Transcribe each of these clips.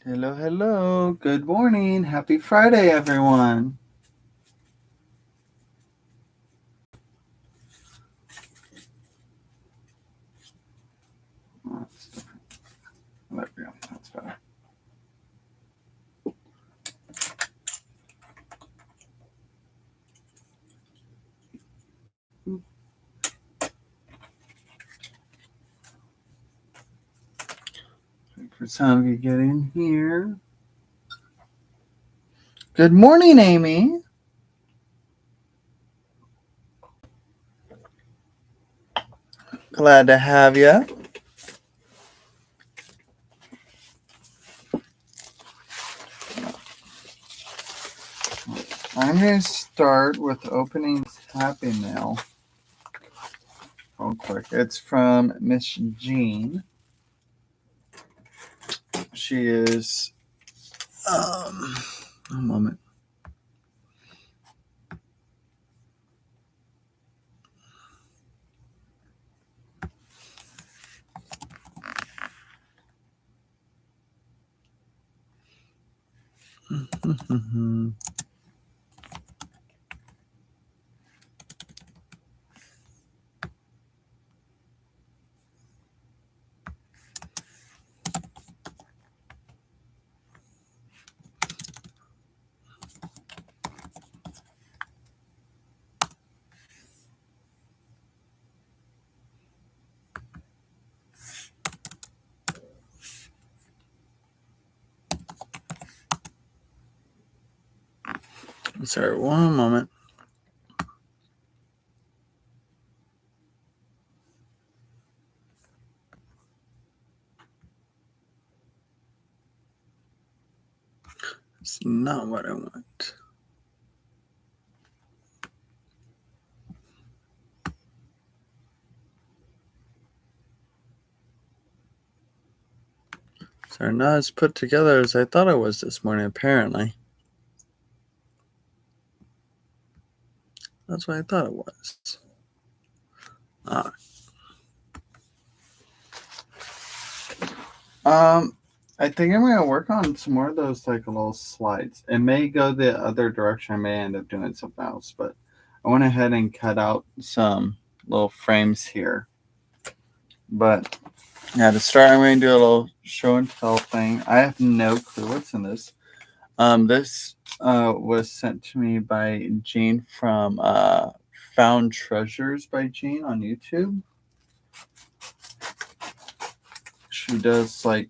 Hello, hello. Good morning. Happy Friday, everyone. Oh, there we go. That's better. Wait for some of you get in here. Good morning, Amy. Glad to have you. I'm going to start with opening this Happy Mail real quick. It's from Miss Jean. She is, a moment. Sorry, one moment. It's not what I want. Sorry, not as put together as I thought it was this morning, apparently. That's what I thought it was. All right. I think I'm gonna work on some more of those like little slides. It may go the other direction. I may end up doing something else, but I went ahead and cut out some little frames here. But yeah, to start, I'm gonna do a little show and tell thing. I have no clue what's in this. This was sent to me by Jean from Found Treasures by Jean on YouTube. She does like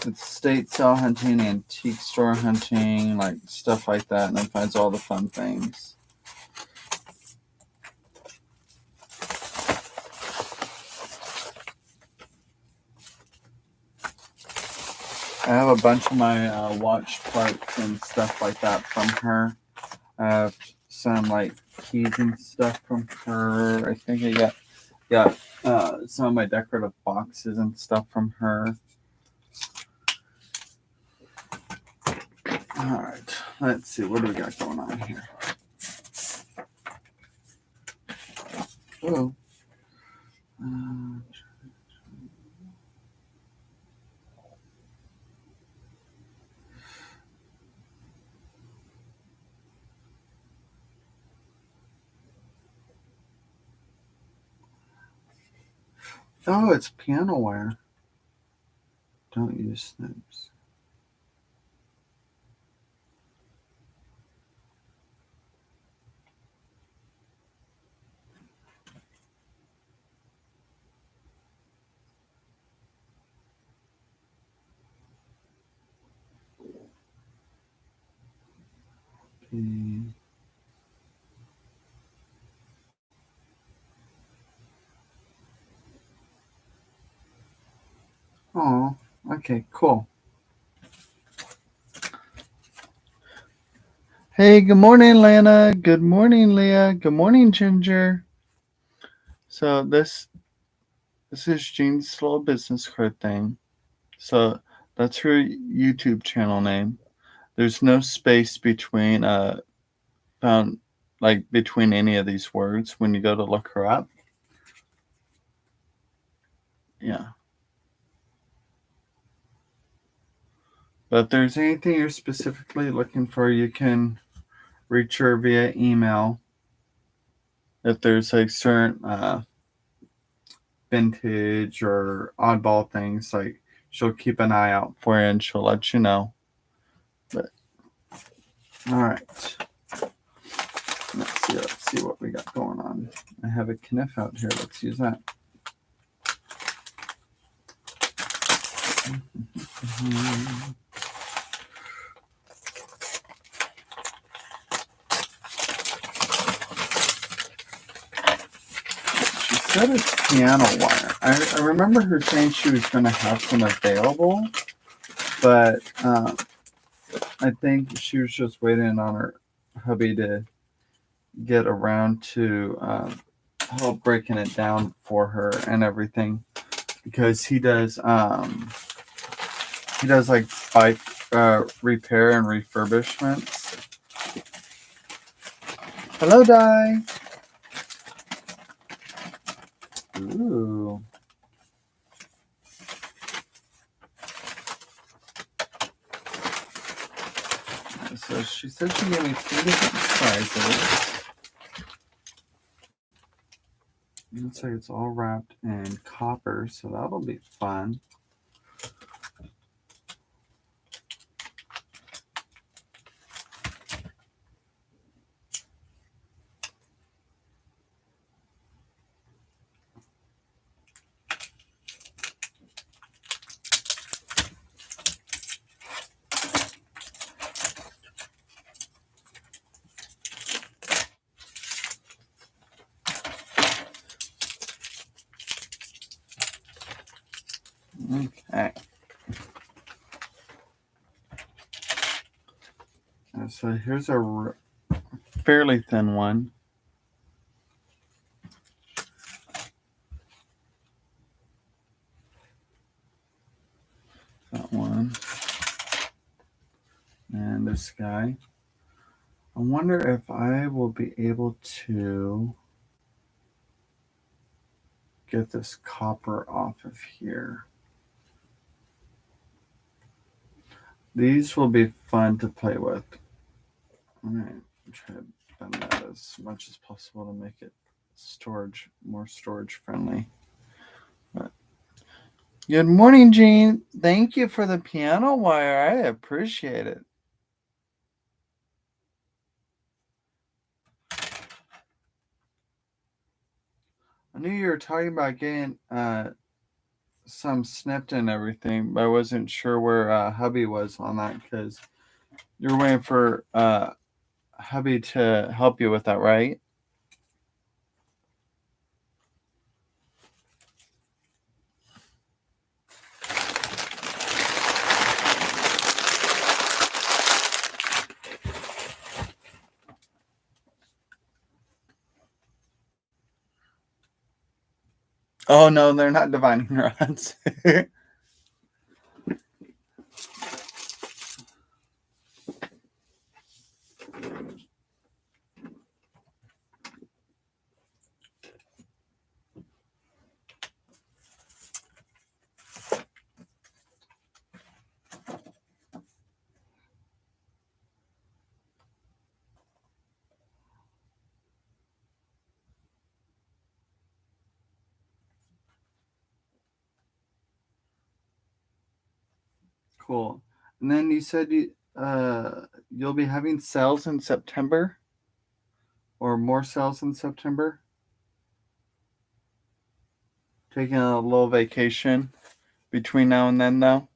estate sale hunting, antique store hunting, like stuff like that, and then finds all the fun things. I have a bunch of my watch parts and stuff like that from her. I have some like keys and stuff from her. I think I got some of my decorative boxes and stuff from her. All right, let's see. What do we got going on here? Oh. Oh, it's piano wire. Don't use snips. Okay. Oh, okay, cool. Hey, good morning, Lana. Good morning, Leah. Good morning, Ginger. So this is Jean's little business card thing. So that's her YouTube channel name. There's no space between found like between any of these words when you go to look her up. Yeah. But if there's anything you're specifically looking for, you can reach her via email. If there's like certain vintage or oddball things, like she'll keep an eye out for you and she'll let you know. But all right, let's see what we got going on. I have a kniff out here. Let's use that. She said it's piano wire. I remember her saying she was going to have some available, but I think she was just waiting on her hubby to get around to help breaking it down for her and everything, because he does like bike repair and refurbishments. Hello, Di. Ooh. So she said she gave me 3 different sizes. Looks like it's all wrapped in copper, so that'll be fun. Okay. So here's a fairly thin one. That one. And this guy. I wonder if I will be able to get this copper off of here. These will be fun to play with. All right, try to bend that as much as possible to make it more storage friendly. But good morning, Jean. Thank you for the piano wire. I appreciate it. I knew you were talking about getting some snipped and everything, but I wasn't sure where hubby was on that, because you're waiting for hubby to help you with that, right? Oh no, they're not divining rods. Cool. And then you said you'll be having sales in September, or more sales in September. Taking a little vacation between now and then, though.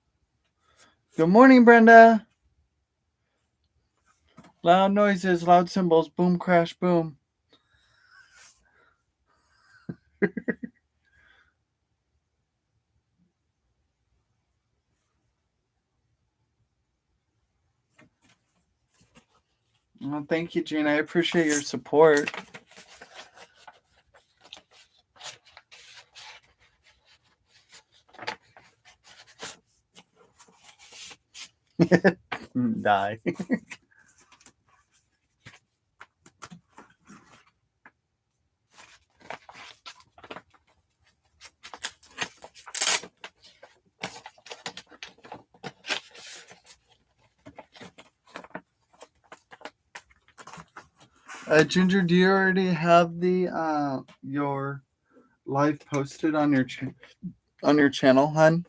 Good morning, Brenda. Loud noises, loud cymbals, boom, crash, boom. Well, thank you, Gene. I appreciate your support. Die. Ginger, do you already have the your live posted on your channel, hun?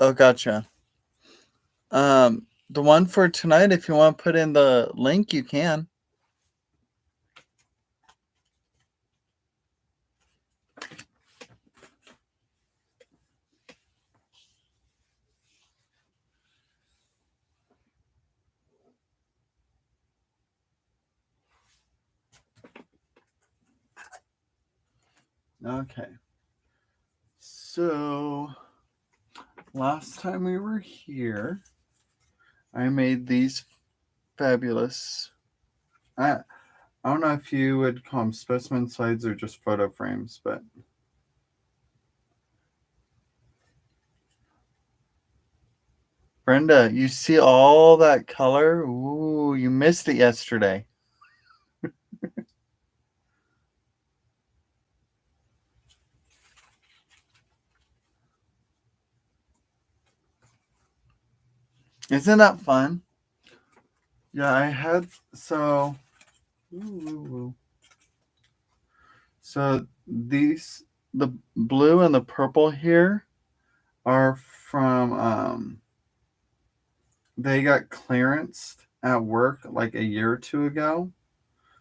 Oh, gotcha. The one for tonight, if you want to put in the link, you can. Okay. So last time we were here, I made these fabulous. I don't know if you would call them specimen slides or just photo frames, but Brenda, you see all that color? Ooh, you missed it yesterday. Isn't that fun? Yeah, I had so. So the blue and the purple here are from they got clearanced at work like a year or two ago.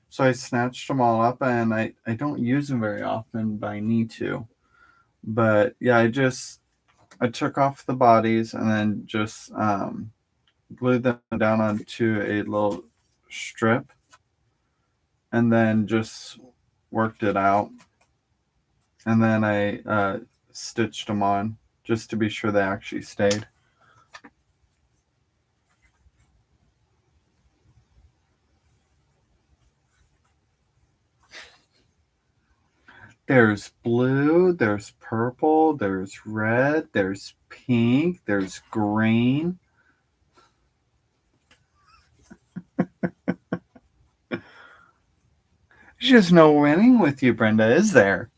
So I snatched them all up, and I don't use them very often, but I need to. But yeah, I took off the bodies and then just glued them down onto a little strip and then just worked it out. And then I stitched them on just to be sure they actually stayed. There's blue, there's purple, there's red, there's pink, there's green. There's just no winning with you, Brenda, is there?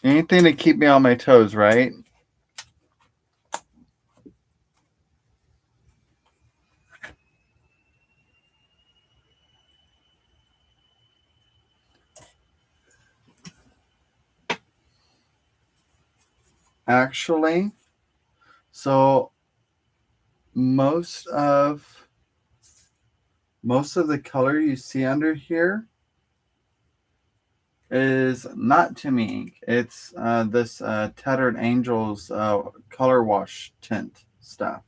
Anything to keep me on my toes, right? Actually, so most of the color you see under here is not Timmy ink. It's this Tattered Angels color wash tint stuff.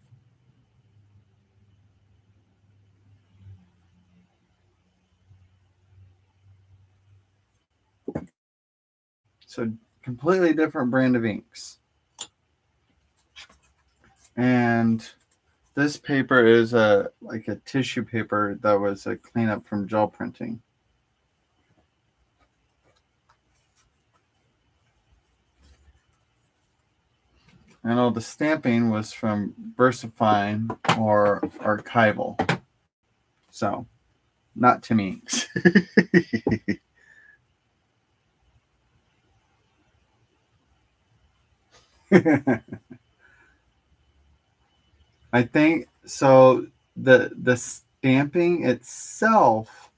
So completely different brand of inks. And this paper is like a tissue paper that was a cleanup from gel printing. And all the stamping was from VersaFine or Archival. So, not Timmy Inks. I think so. The stamping itself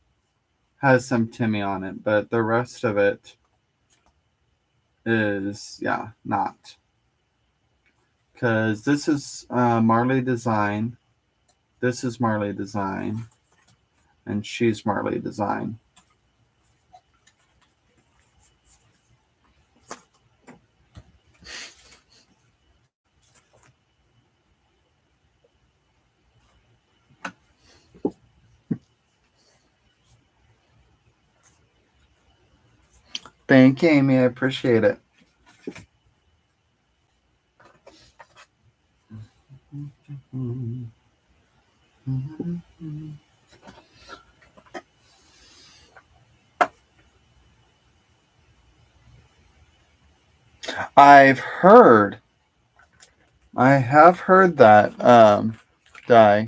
has some Timmy on it, but the rest of it is not. Because this is Marley Design, this is Marley Design, and she's Marley Design. Thank you, Amy. I appreciate it. I've heard. I have heard that. Die.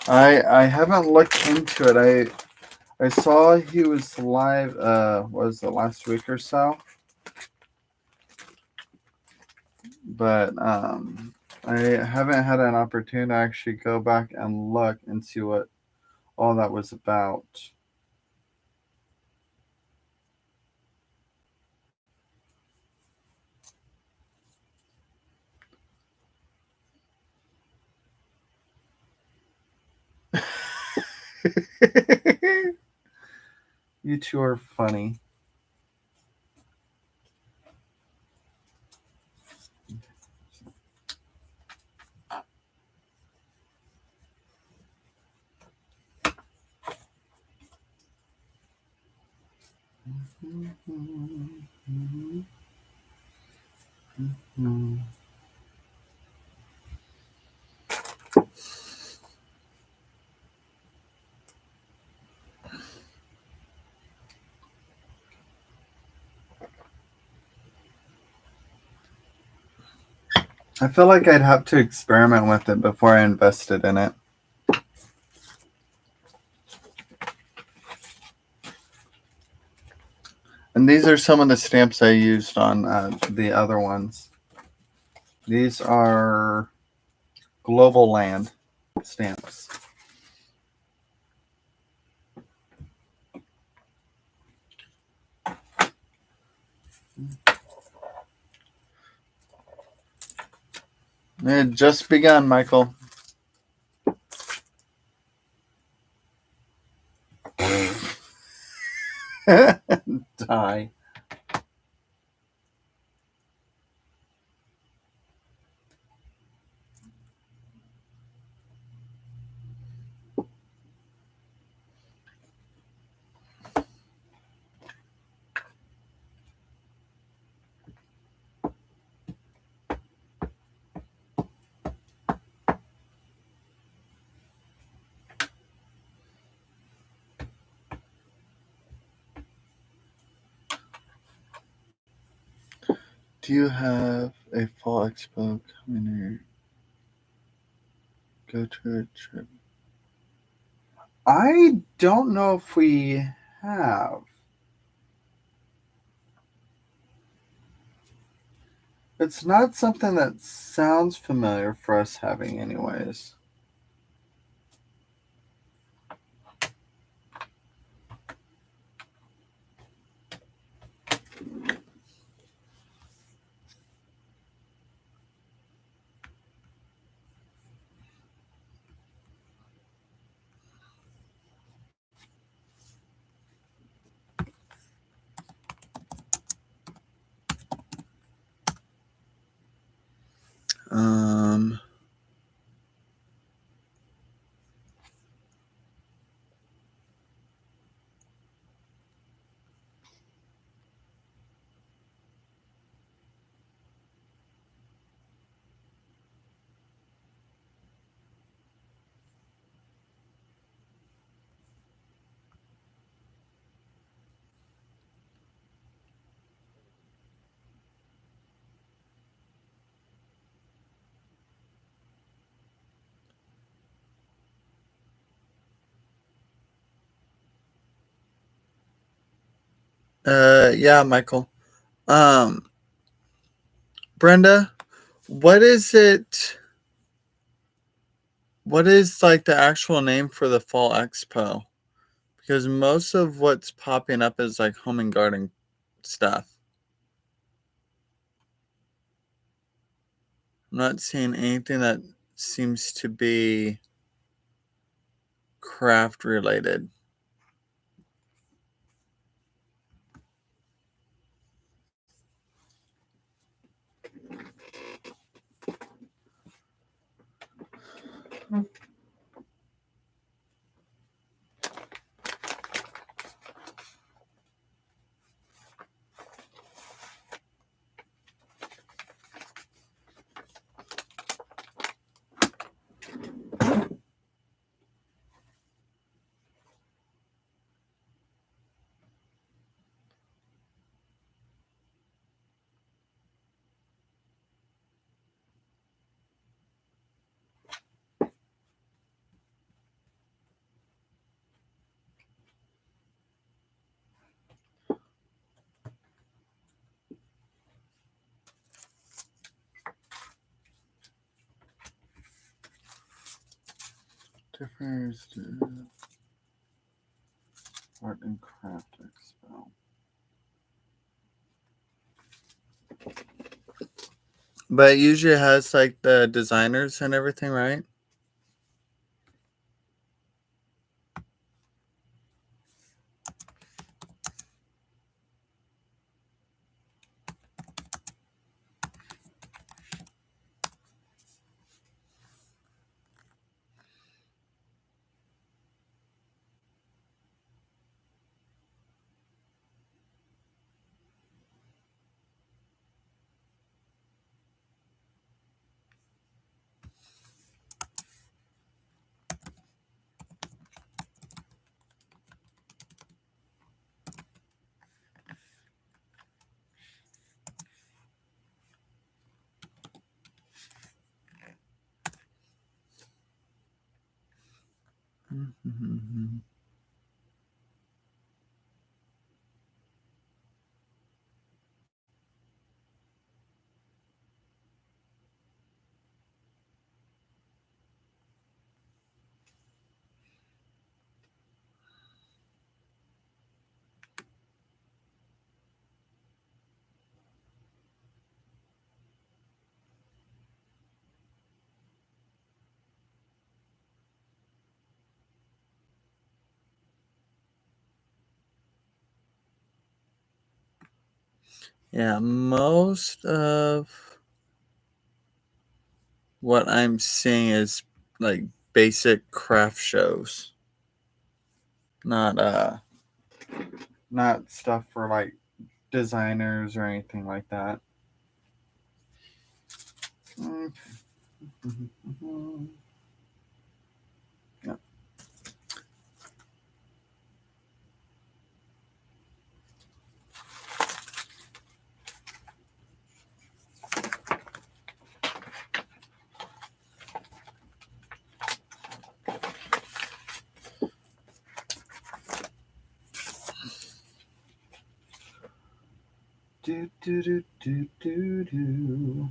I haven't looked into it. I saw he was live. Was it last week or so? But I haven't had an opportunity to actually go back and look and see what all that was about. You two are funny. I feel like I'd have to experiment with it before I invested in it. And these are some of the stamps I used on the other ones. These are Global Land stamps. It had just begun, Michael. Die. Do you have a fall expo coming or go to a trip? I don't know if we have. It's not something that sounds familiar for us having, anyways. Um, yeah, Michael. Um, Brenda, what is it? What is like the actual name for the fall expo? Because most of what's popping up is like home and garden stuff. I'm not seeing anything that seems to be craft related. Differs to Art and Craft Expo. But it usually has like the designers and everything, right? Mm-hmm. Yeah, most of what I'm seeing is like basic craft shows, not not stuff for like designers or anything like that. Okay. Yeah. Do do do do do do.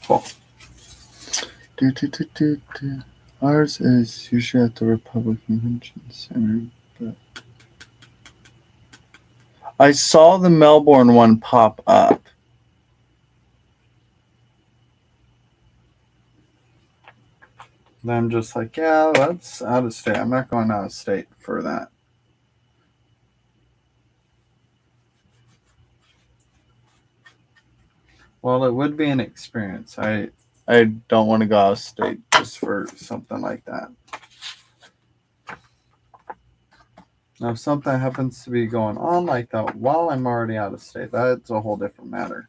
Cool. Do, do, do, do, do. Ours is usually at the Republican Convention Center. But I saw the Melbourne one pop up. And I'm just like, yeah, that's out of state. I'm not going out of state for that. Well, it would be an experience. I don't want to go out of state just for something like that. Now, if something happens to be going on like that while I'm already out of state, that's a whole different matter.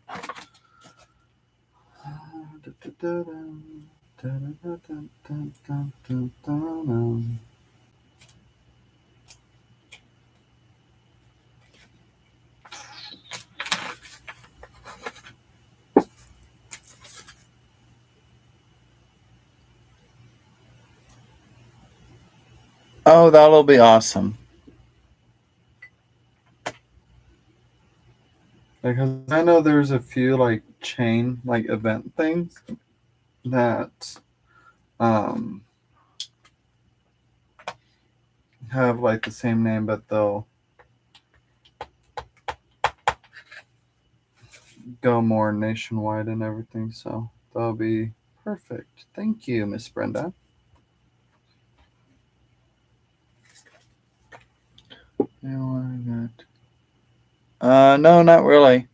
Oh, that'll be awesome. Because I know there's a few like chain like event things that um have like the same name, but they'll go more nationwide and everything. So that'll be perfect. Thank you, Miss Brenda. No, not really.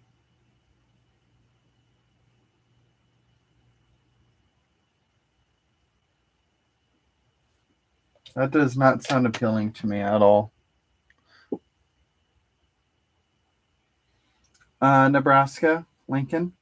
That does not sound appealing to me at all. Nebraska, Lincoln.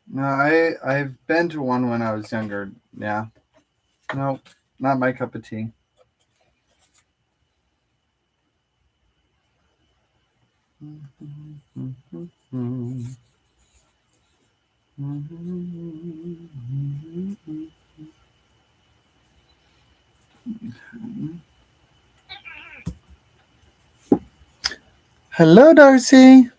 No, I've been to one when I was younger. Yeah. No, not my cup of tea. Hello, Darcy.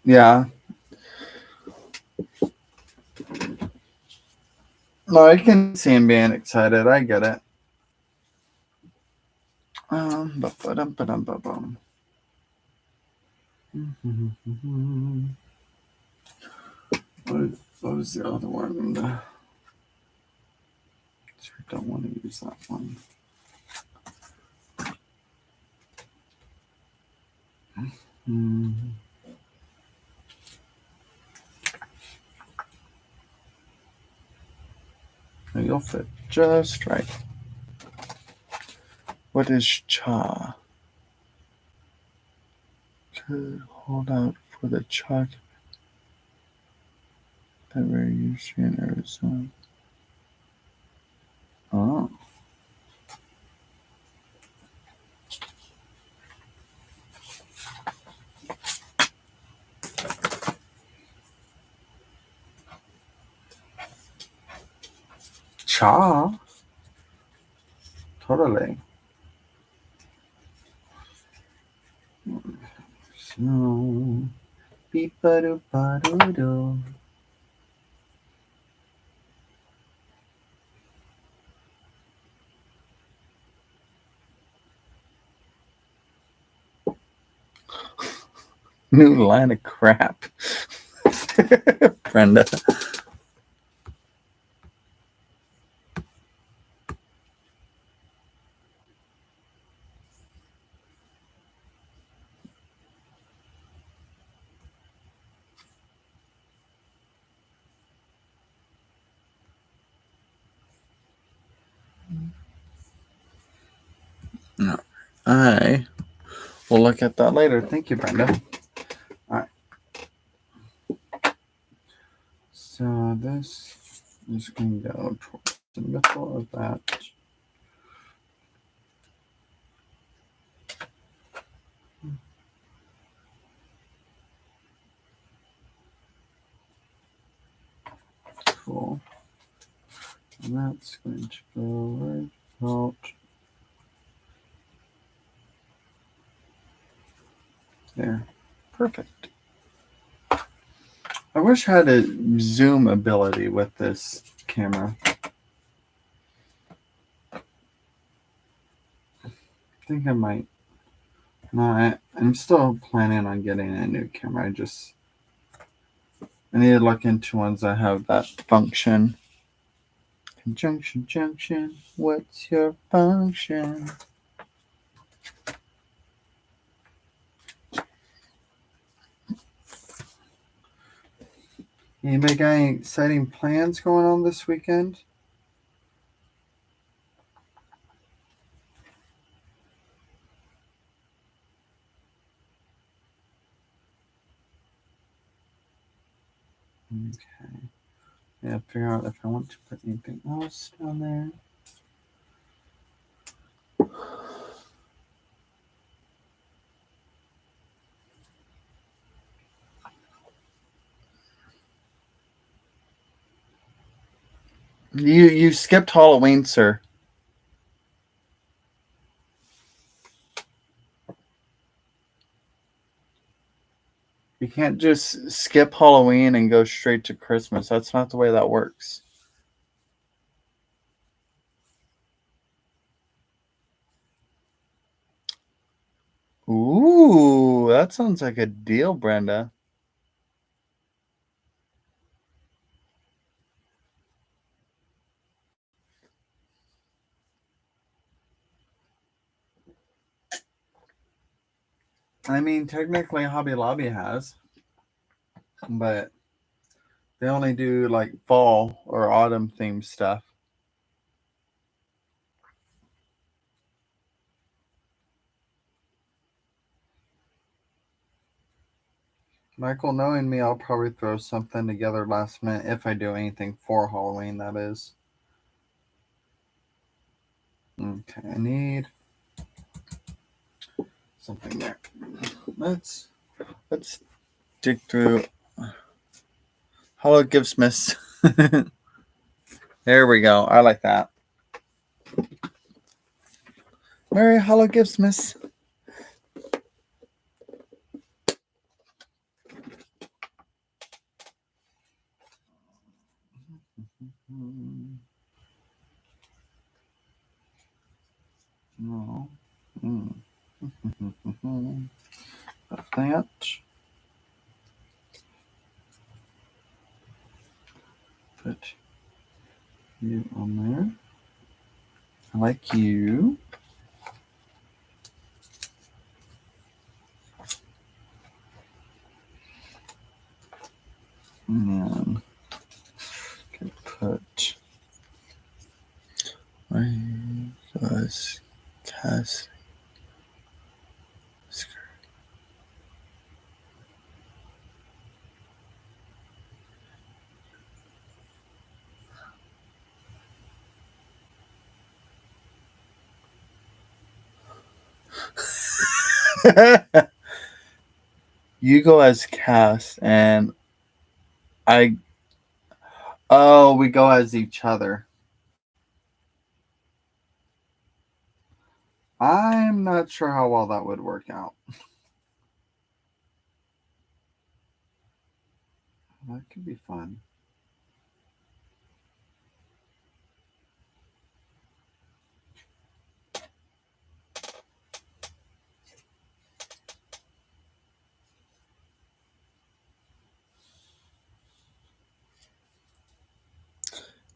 Yeah. No, I can see him being excited. I get it. Ba-ba-dum-ba-dum-ba-bum. What was the other one? I don't want to use that one. You'll fit just right. What is cha? Could hold out for the chalk that we're usually in Arizona. Oh. Cha? Totally. So, beep-a-doo-ba-doo-doo. New line of crap. Brenda. No. I will look at that later. Thank you, Brenda. All right. So this is going to go towards the middle of that. Cool. And that's going to go right about there. Perfect. I wish I had a zoom ability with this camera. I think I might. No, I'm still planning on getting a new camera. I need to look into ones that have that function. Conjunction, junction, what's your function? Anybody got any exciting plans going on this weekend? Okay. Yeah, figure out if I want to put anything else down there. You skipped Halloween, sir. You can't just skip Halloween and go straight to Christmas. That's not the way that works. Ooh, that sounds like a deal, Brenda. I mean, technically, Hobby Lobby has, but they only do like fall or autumn themed stuff. Michael, knowing me, I'll probably throw something together last minute if I do anything for Halloween, that is. Okay, I need something there. Let's dig through. Hello, Giftsmiths. There we go. I like that. Merry Hello, Giftsmiths. No. That. Put you on there. I like you. And then can put my was cast You go as Cass and I. Oh, we go as each other. I'm not sure how well that would work out. That could be fun.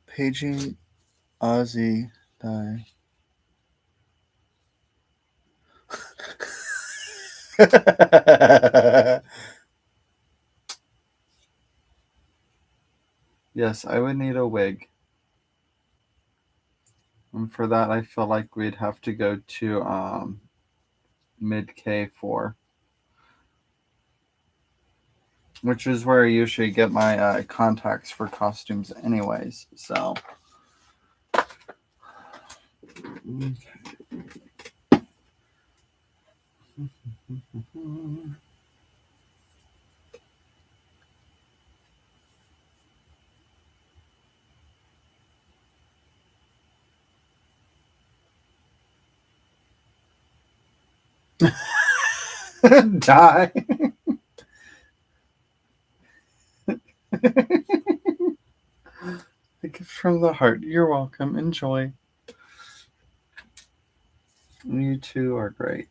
Paging Ozzy die. Yes, I would need a wig. And for that, I feel like we'd have to go to mid K4, which is where I usually get my contacts for costumes, anyways. So, die. A gift from the heart. You're welcome. Enjoy. You two are great.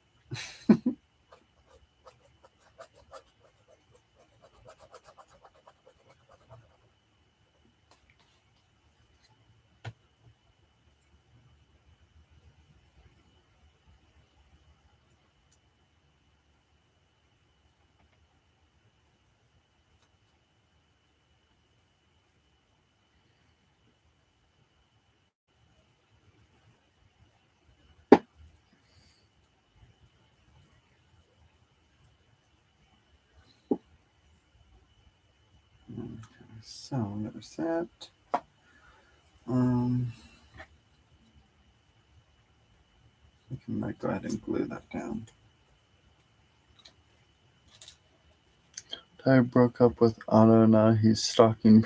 So there's that. We can go ahead and glue that down. I broke up with Otto. Now he's stalking.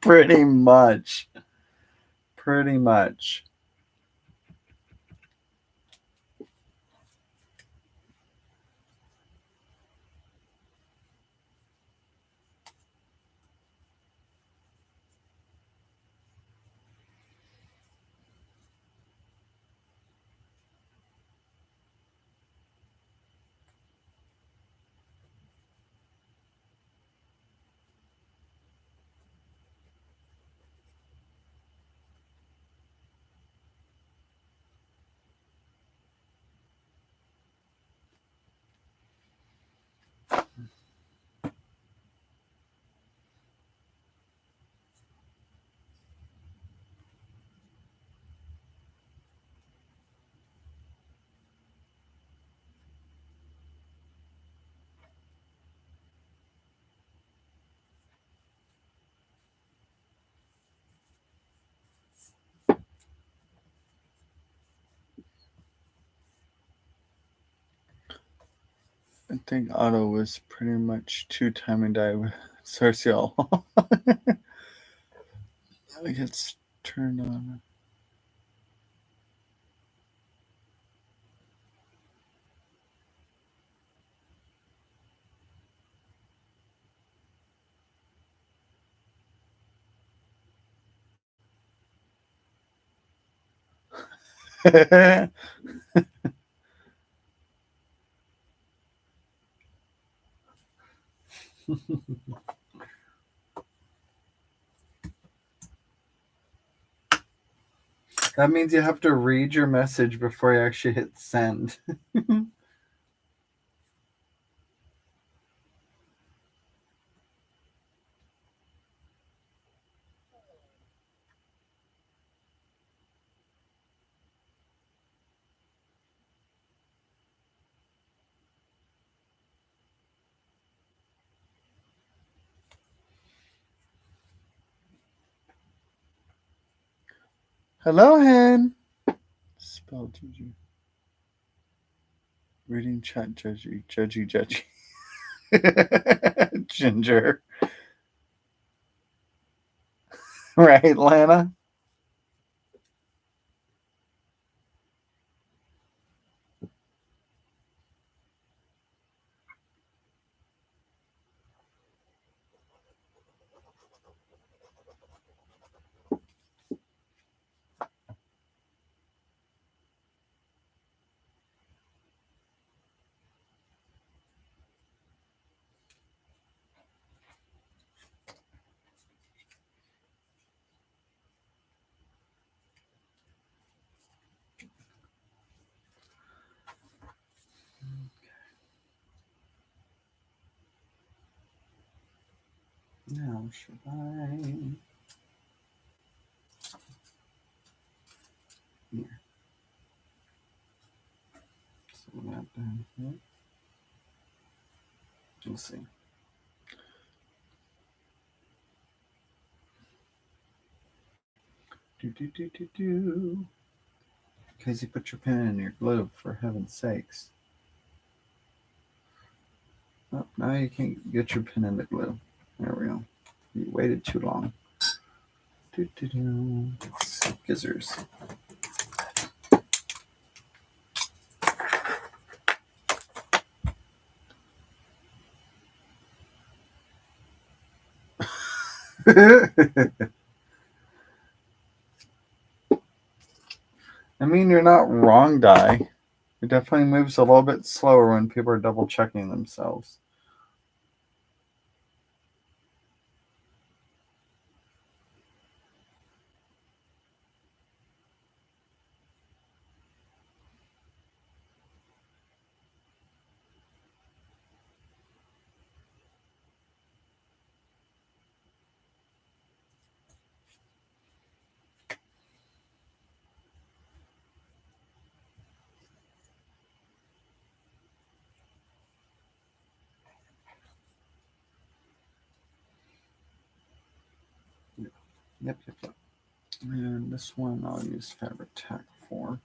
Pretty much. Pretty much. I think Otto was pretty much two-time and die with Cersei. It gets turned on. That means you have to read your message before you actually hit send. Hello, Hen. Spell Gigi. Reading chat, judgy, judgy. Ginger. Right, Lana? Now, should I? Here. that down here. Let's see. Do. Casey, put your pen in your glove, for heaven's sakes. Oh, now you can't get your pen in the glue. There we go. You waited too long. Scissors. I mean, you're not wrong, Di. It definitely moves a little bit slower when people are double checking themselves. Yep. And this one I'll use fabric tack for.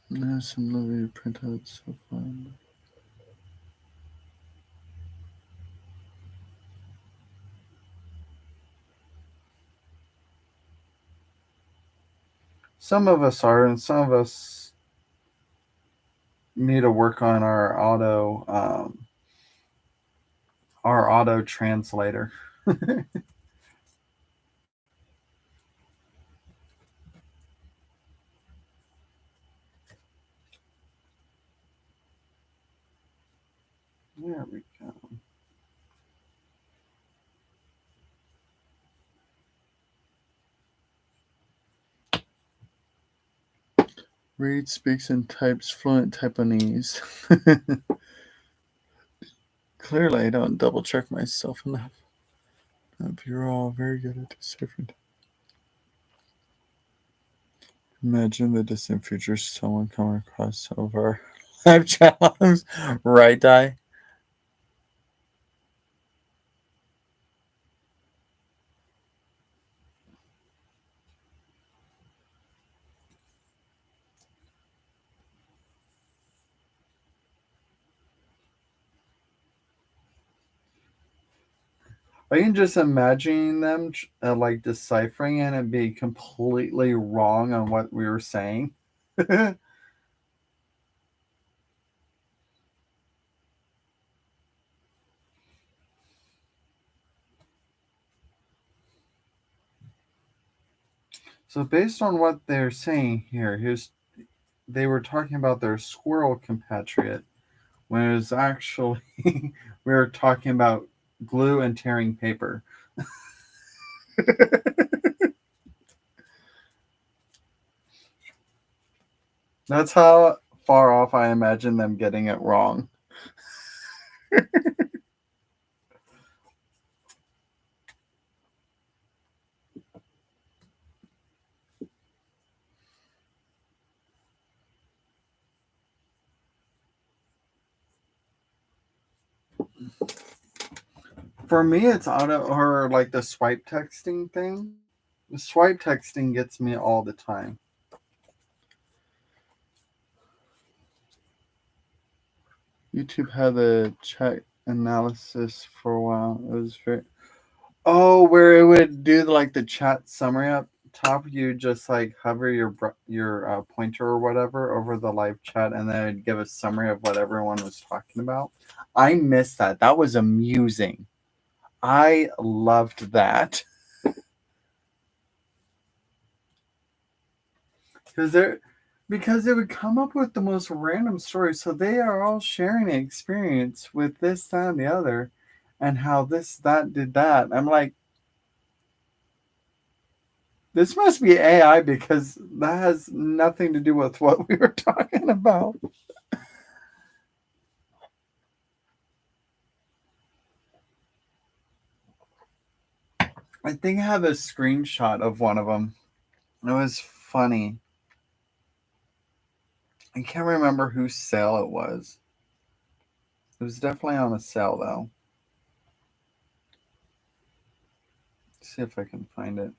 There's some lovely printouts so fun. Some of us are, and some of us need to work on our auto translator. There we go. Reads, speaks, and types fluent Taiwanese. Clearly, I don't double check myself enough. You're all very good at deciphering. Imagine the distant future someone coming across some of our live channels. Right, Di? I can just imagine them like deciphering it and be completely wrong on what we were saying. So based on what they're saying here, they were talking about their squirrel compatriot, when it was actually we were talking about glue and tearing paper. That's how far off I imagine them getting it wrong. For me, it's auto or like the swipe texting thing. The swipe texting gets me all the time. YouTube had the chat analysis for a while. It was very. Oh, where it would do like the chat summary up top. You just like hover your pointer or whatever over the live chat, and then it'd give a summary of what everyone was talking about. I missed that. That was amusing. I loved that because they're because they would come up with the most random stories. So they are all sharing an experience with this, that, and the other, and how this, that, did that. I'm like, This must be AI because that has nothing to do with what we were talking about. I think I have a screenshot of one of them. It was funny. I can't remember whose sale it was. It was definitely on a sale though. Let's see if I can find it.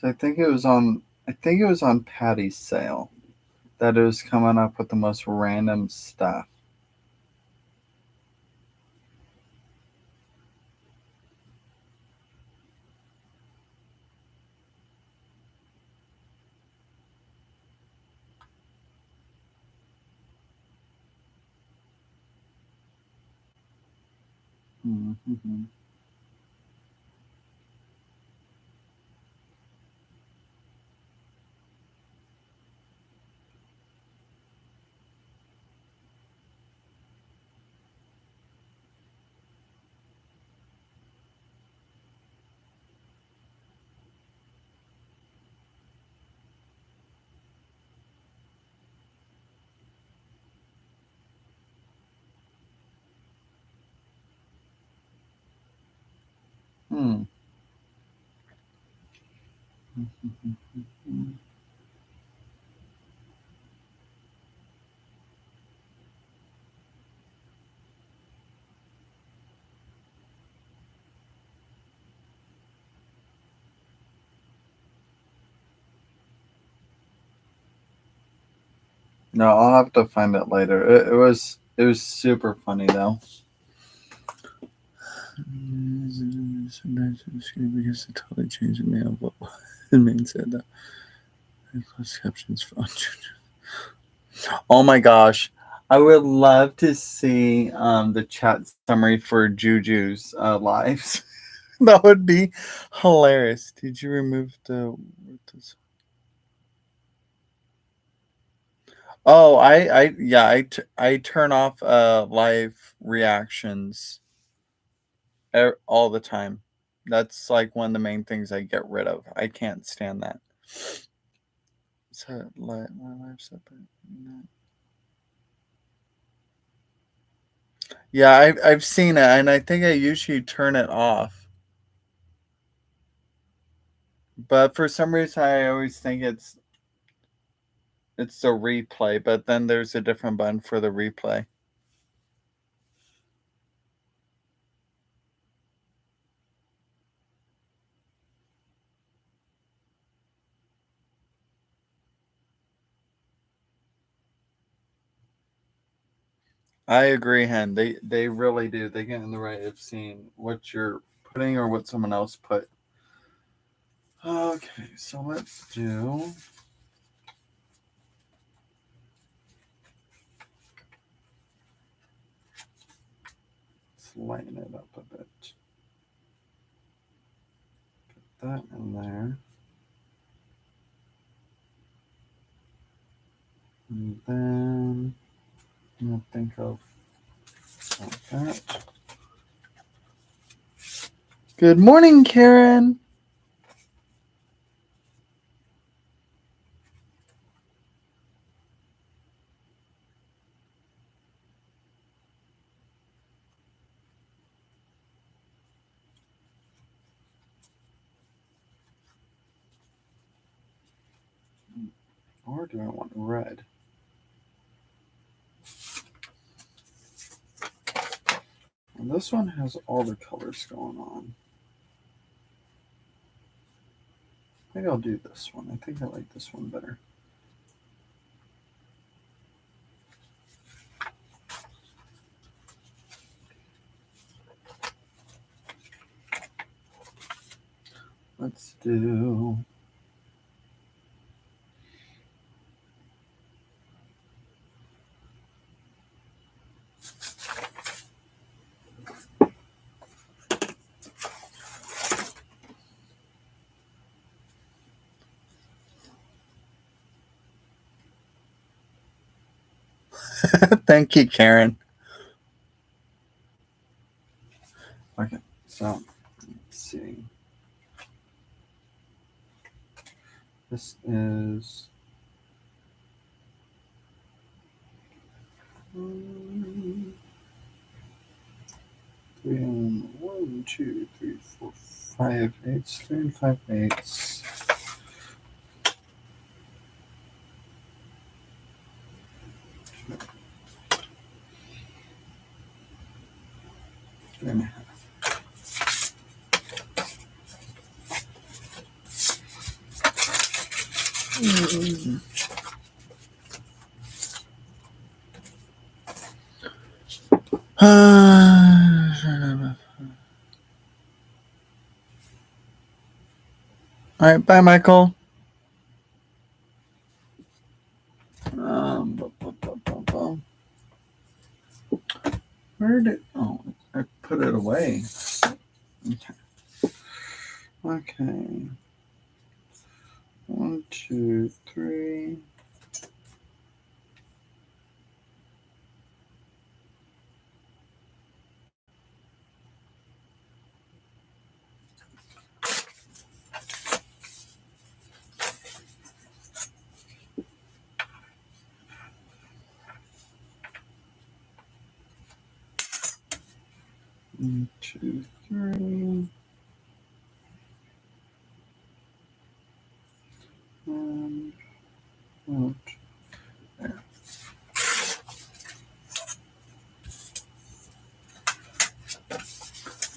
So I think it was on Patty's sale that it was coming up with the most random stuff. Mm-hmm. Hmm. No, I'll have to find it later. It was super funny though. Sometimes it's because it totally changed me of what the man said though. Closed captions for Oh my gosh. I would love to see the chat summary for Juju's lives. That would be hilarious. Did you remove the? Oh, yeah, I turn off live reactions all the time. That's like one of the main things I get rid of. I can't stand that. So my life's up. Yeah, I've seen it, and I think I usually turn it off. But for some reason, I always think it's the replay. But then there's a different button for the replay. I agree, Hen. They really do. They get in the right of seeing what you're putting or what someone else put. Okay, so let's do. Let's lighten it up a bit. Put that in there. And then I'm gonna think of like that. Good morning, Karen. Or do I want red? And this one has all the colors going on. I think I'll do this one. I think I like this one better. Let's do... Thank you, Karen. Okay, so let's see. This is 1, 2, 3, 4, 5 eighths, 3 and 5 eighths. Three and a half. All right, bye, Michael. Where did... Oh, I put it away. Okay. 1, 2, 3. One, 2, 3. And out. There.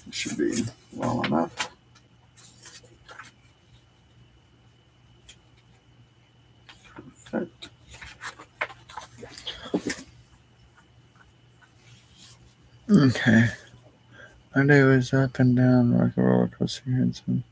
It should be well enough. Perfect. Okay. My day was up and down like a roller coaster here and some.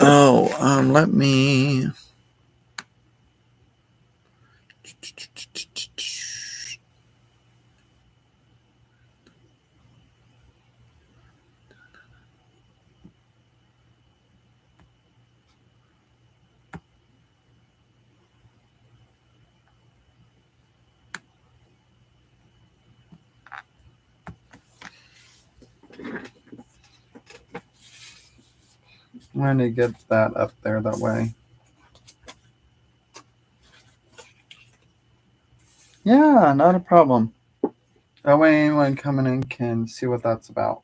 Oh, let me. I'm going to get that up there that way. Yeah, not a problem. That way anyone coming in can see what that's about.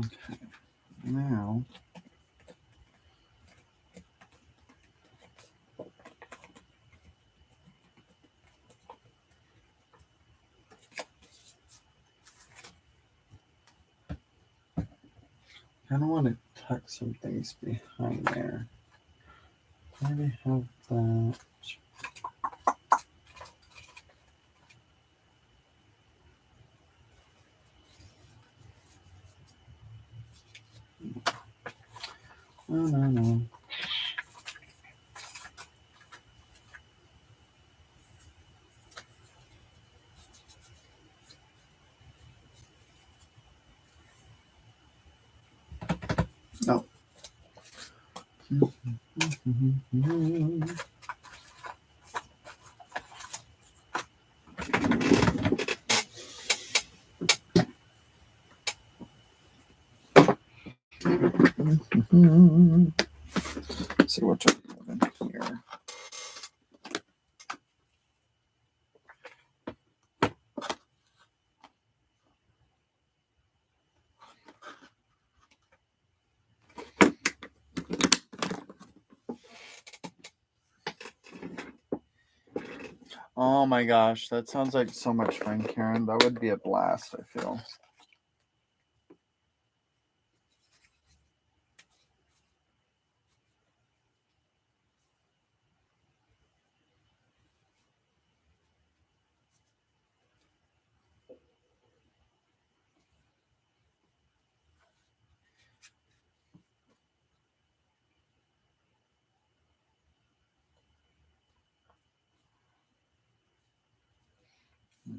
Okay. Now, I kind of want to tuck some things behind there. I already have that. No. No. Let's see what I have in here. Oh my gosh, that sounds like so much fun, Karen. That would be a blast, I feel.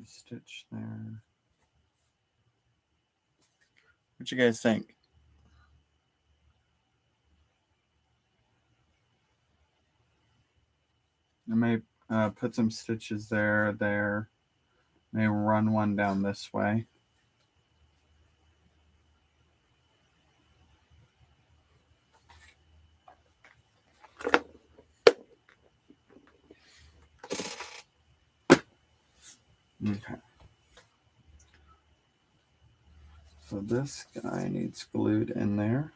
Stitch there. What you guys think? I may put some stitches there. May run one down this way. Okay. So this guy needs glued in there.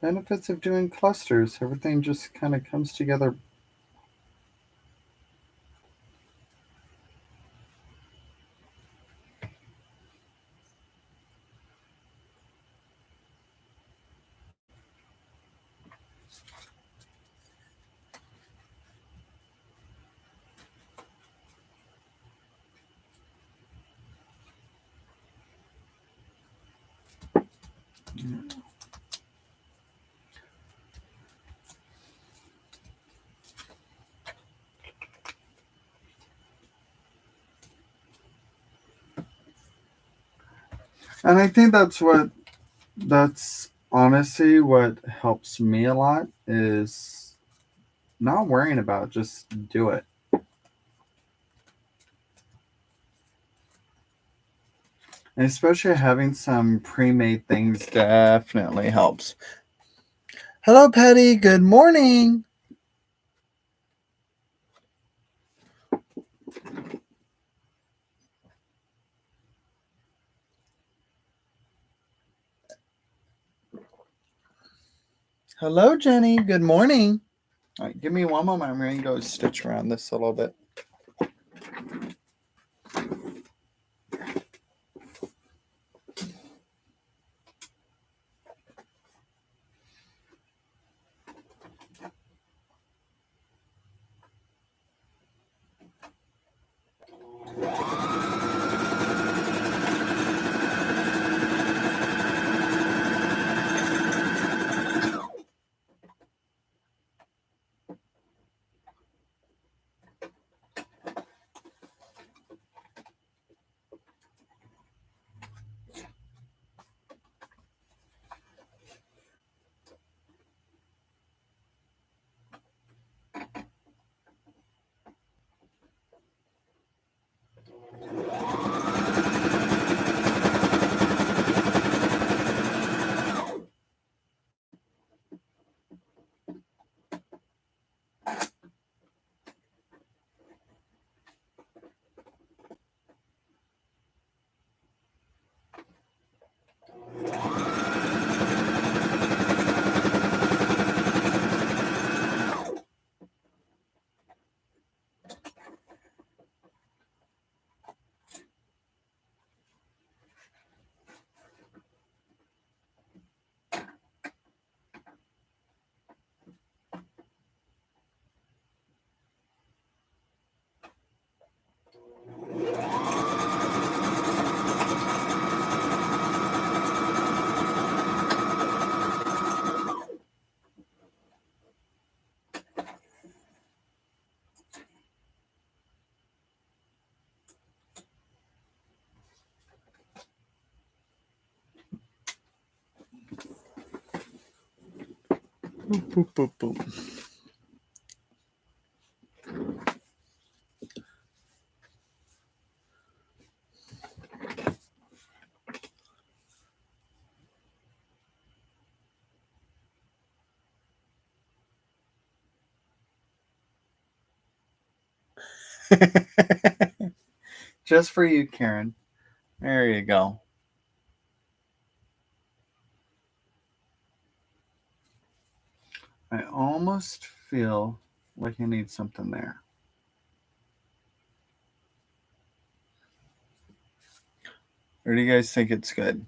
Benefits of doing clusters. Everything just kind of comes together. And I think that's honestly what helps me a lot is not worrying about it, just do it. And especially having some pre-made things definitely helps. Hello, Patty. Good morning. Hello, Jenny. Good morning. All right, give me one moment. I'm going to go stitch around this a little bit. Boop, boop, boop, boop. Just for you, Karen. There you go. I almost feel like I need something there. Or do you guys think it's good?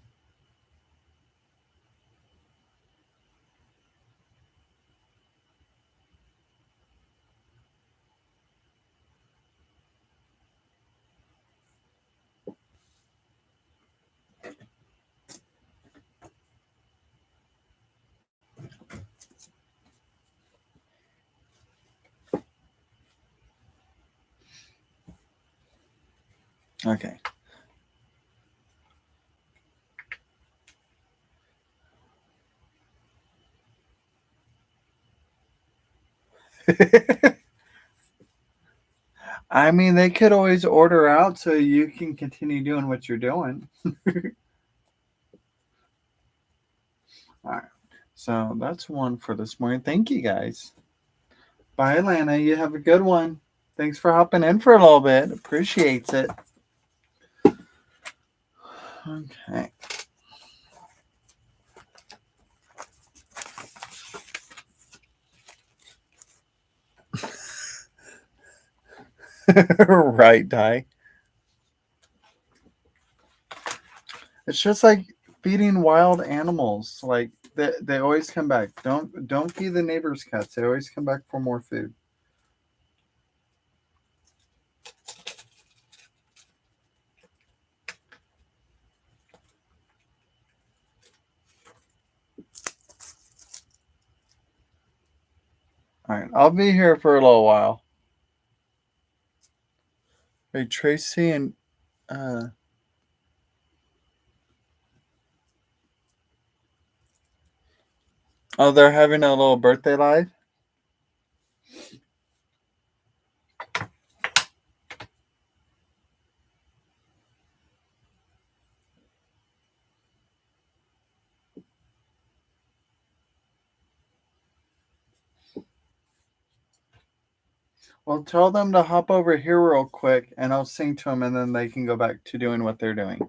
Okay. I mean, they could always order out so you can continue doing what you're doing. All right. So that's one for this morning. Thank you guys. Bye, Lana. You have a good one. Thanks for hopping in for a little bit. Appreciates it. Okay. Right, Ty. It's just like feeding wild animals. Like they always come back. Don't feed the neighbors' cats. They always come back for more food. All right, I'll be here for a little while. Hey, Tracy and uh, oh, they're having a little birthday live. Well, tell them to hop over here real quick, and I'll sing to them, and then they can go back to doing what they're doing.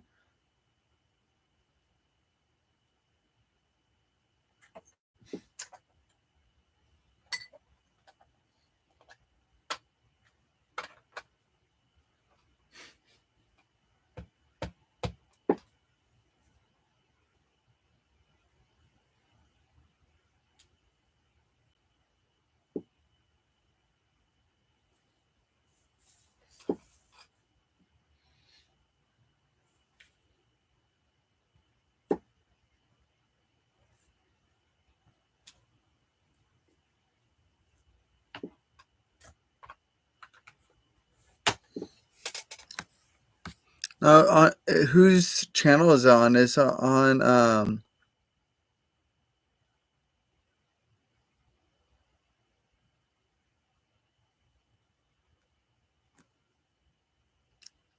Whose channel is it on? Is it on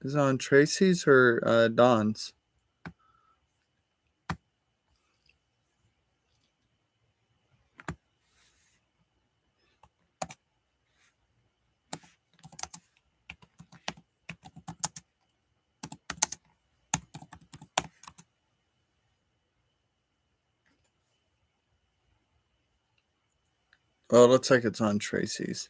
Is it on Tracy's or Don's? Well, it looks like it's on Tracy's.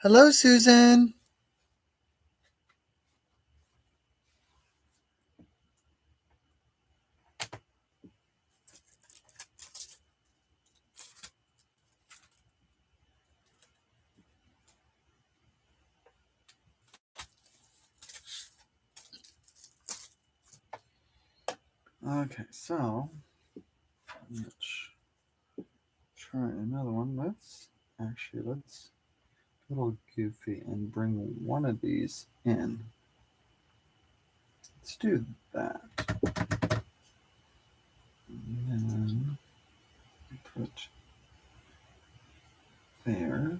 Hello, Susan. Okay, so let's try another one. Let's a little goofy and bring one of these in. Let's do that. And then put there.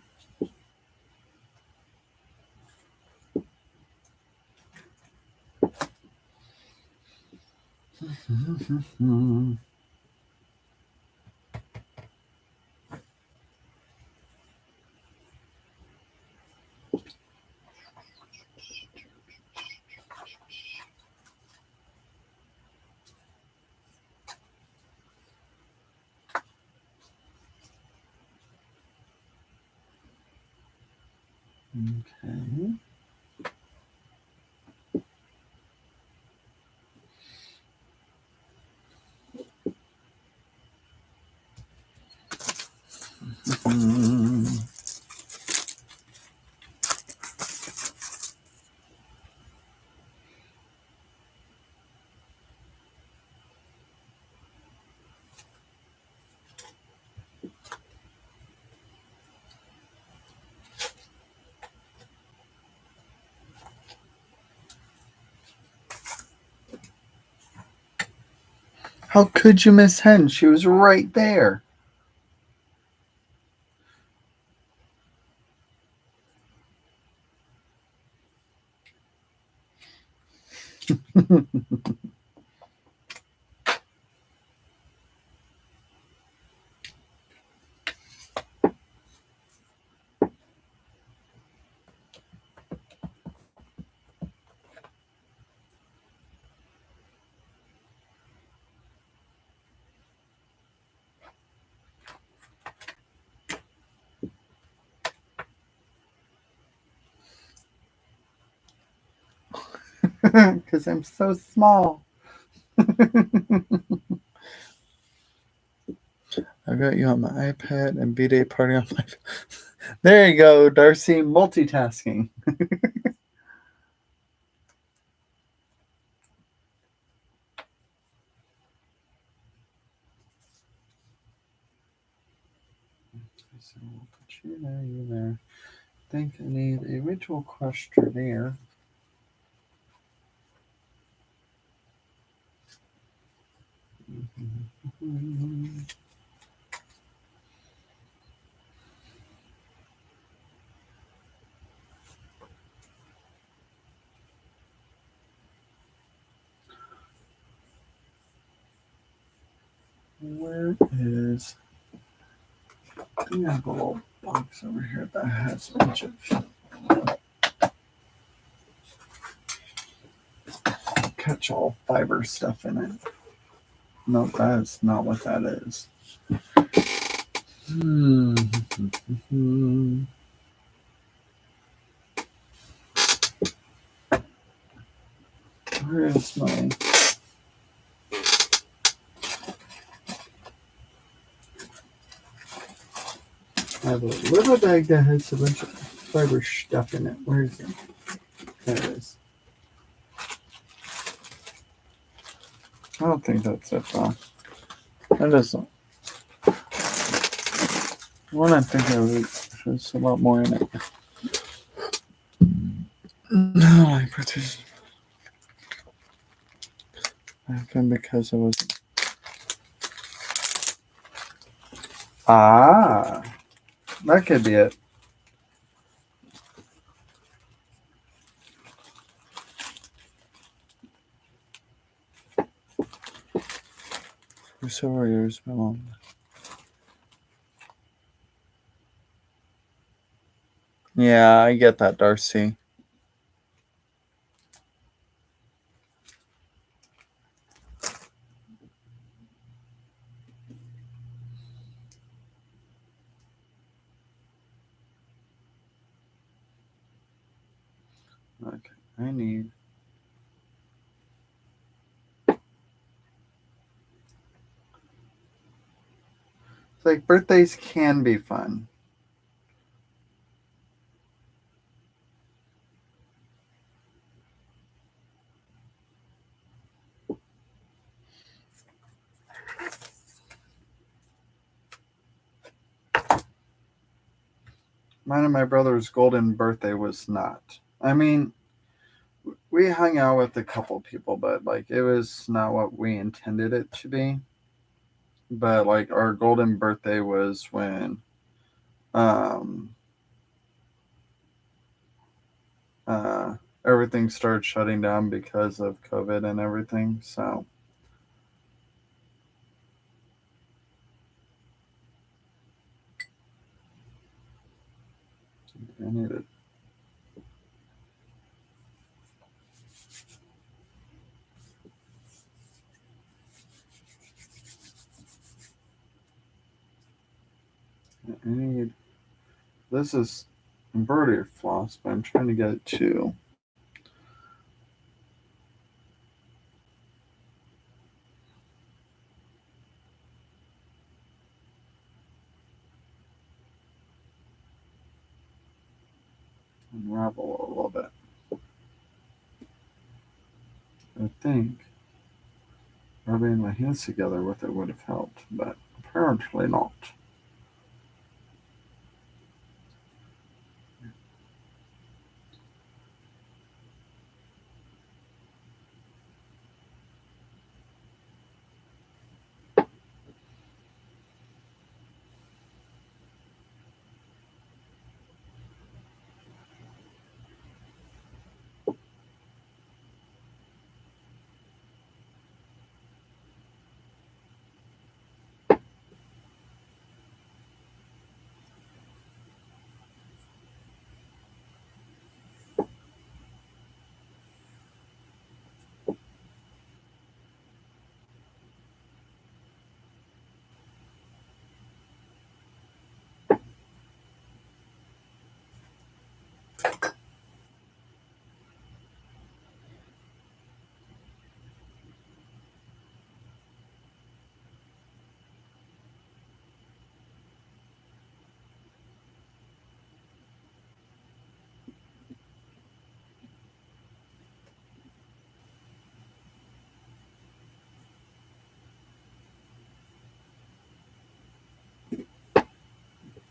Okay. How could you miss Hen? She was right there. Because I'm so small. I got you on my iPad and B-Day party on my. There you go, Darcy. Multitasking. So we'll put you there, you there. I think I need a ritual questionnaire. Where is? We have a little box over here that has a bunch of catch-all fiber stuff in it. No, that is not what that is. Where is my? I have a little bag that has a bunch of fiber stuff in it. Where is it? There it is. I don't think that's it though. That doesn't. One I think there's a lot more in it. No, I partition. Happened because I was. Ah, that could be it. Who's over yours, my mom? Yeah, I get that, Darcy. Okay, I need. It's like birthdays can be fun. mine and my brother's golden birthday was not. I mean, we hung out with a couple people, but like it was not what we intended it to be. But like our golden birthday was when um uh everything started shutting down because of COVID and everything. So I needed I need this is embroidery floss, but I'm trying to get it to unravel a little bit. I think rubbing my hands together with it would have helped, but apparently not.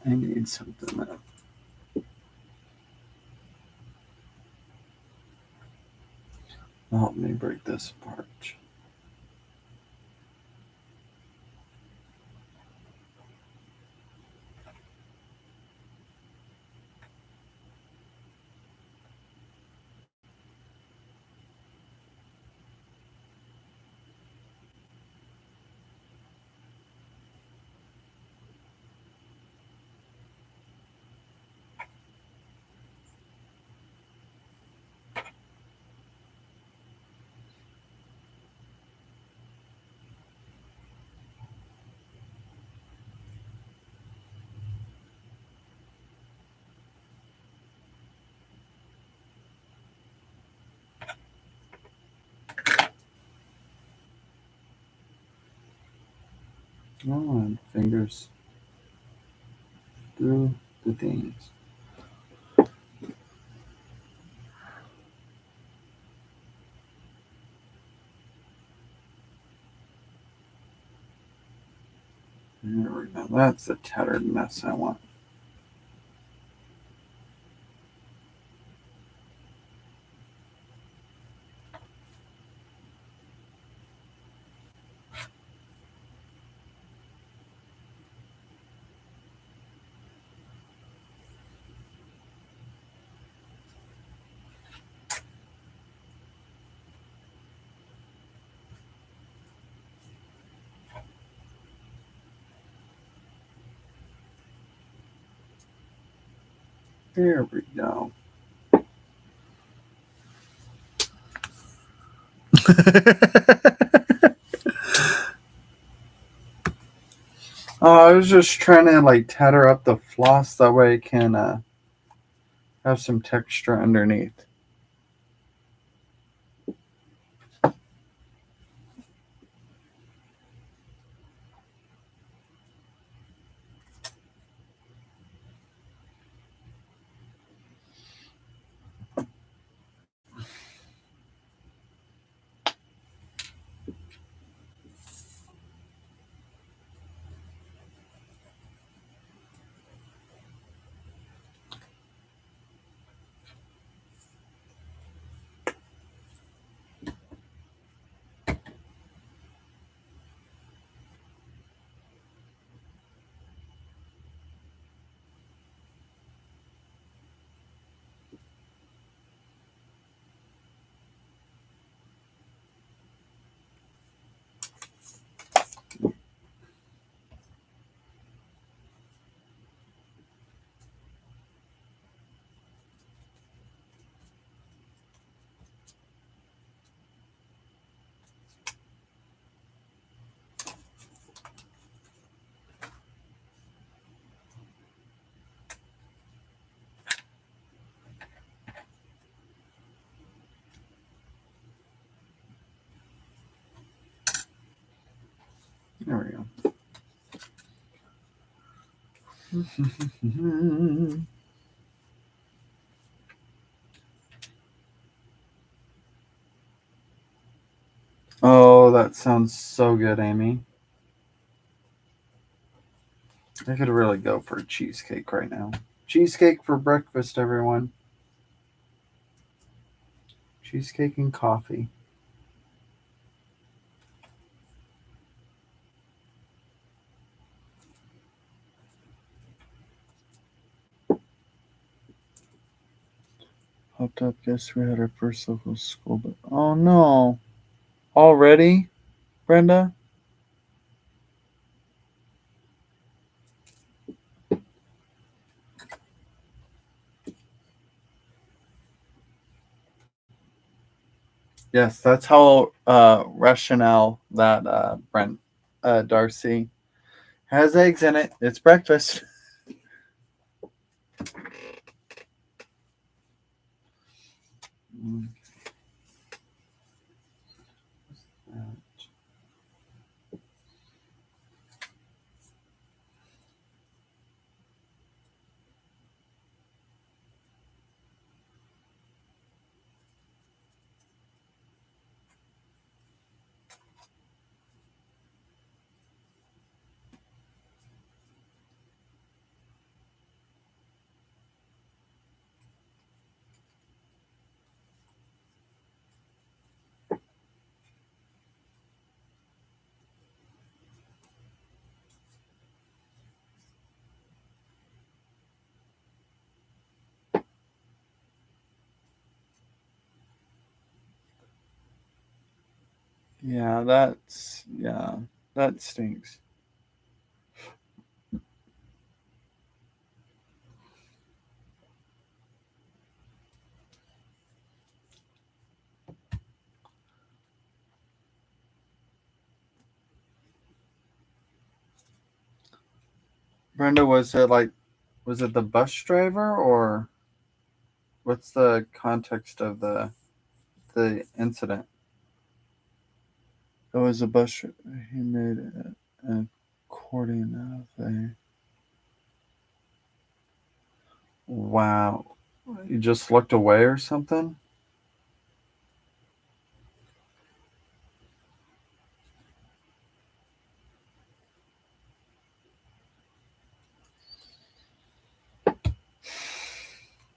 I need something that will help me break this apart. Oh, and fingers through the things. There we go. That's the tattered mess I want. There we go. I was just trying to like tatter up the floss that way it can have some texture underneath. There we go. Oh, that sounds so good, Amy. I could really go for a cheesecake right now. Cheesecake for breakfast, everyone. Cheesecake and coffee. Hopped up. Guess we had our first local school, but oh no! Already, Brenda? Yes, that's how rationale that Brent Darcy has eggs in it. It's breakfast. Yeah, that stinks. Brenda, was it the bus driver or what's the context of the incident? It was a bus. He made an accordion out of a. Wow. You just looked away or something?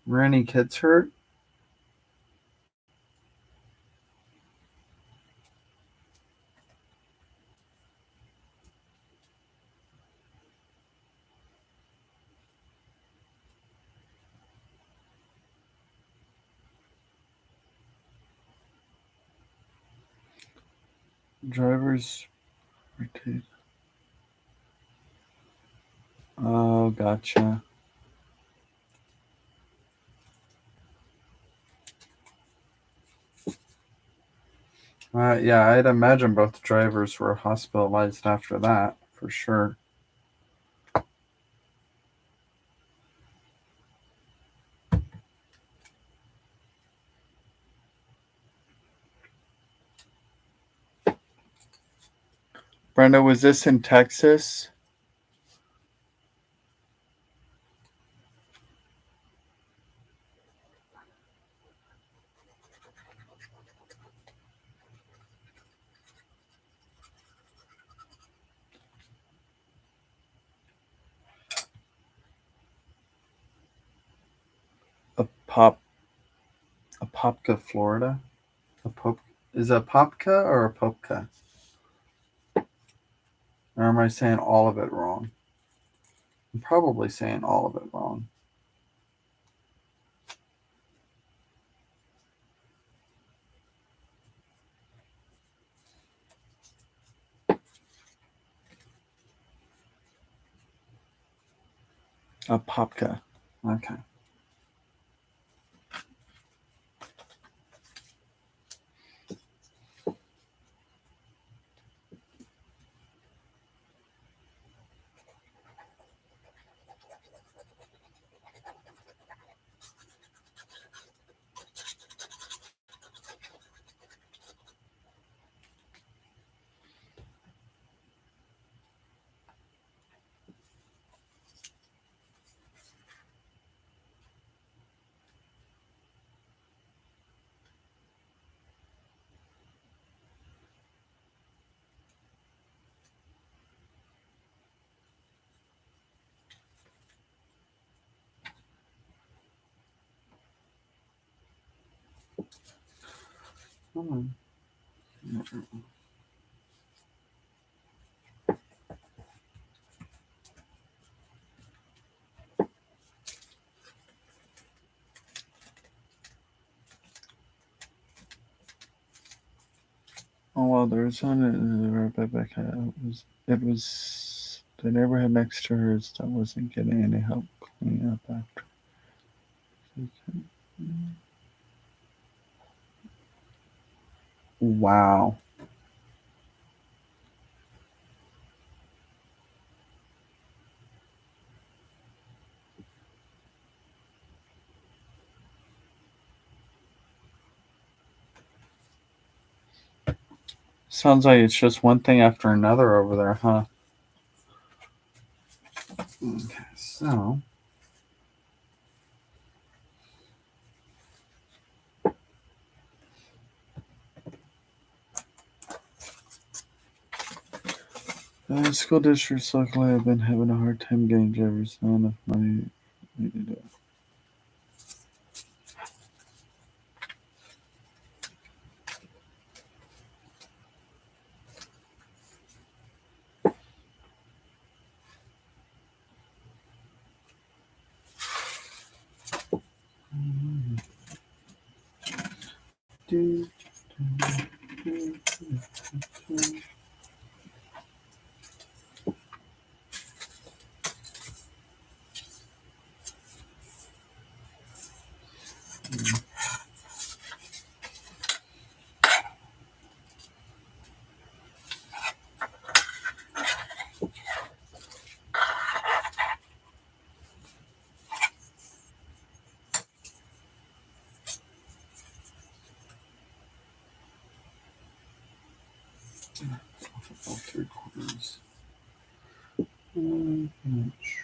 Were any kids hurt? Drivers rotate. Oh, gotcha. Yeah, I'd imagine both drivers were hospitalized after that, for sure. Brenda, was this in Texas? A pop, Apopka, Florida? A pop, is it a Popka or a Popka? Or am I saying all of it wrong? I'm probably saying all of it wrong. A Popka. Okay. Come on. Oh well, there was one right back. It was the neighborhood next to hers that wasn't getting any help cleaning up after. Wow. Sounds like it's just one thing after another over there, huh? Okay, so the school districts locally have been having a hard time getting drivers not enough money. Do, do, do. All three quarters. Inch.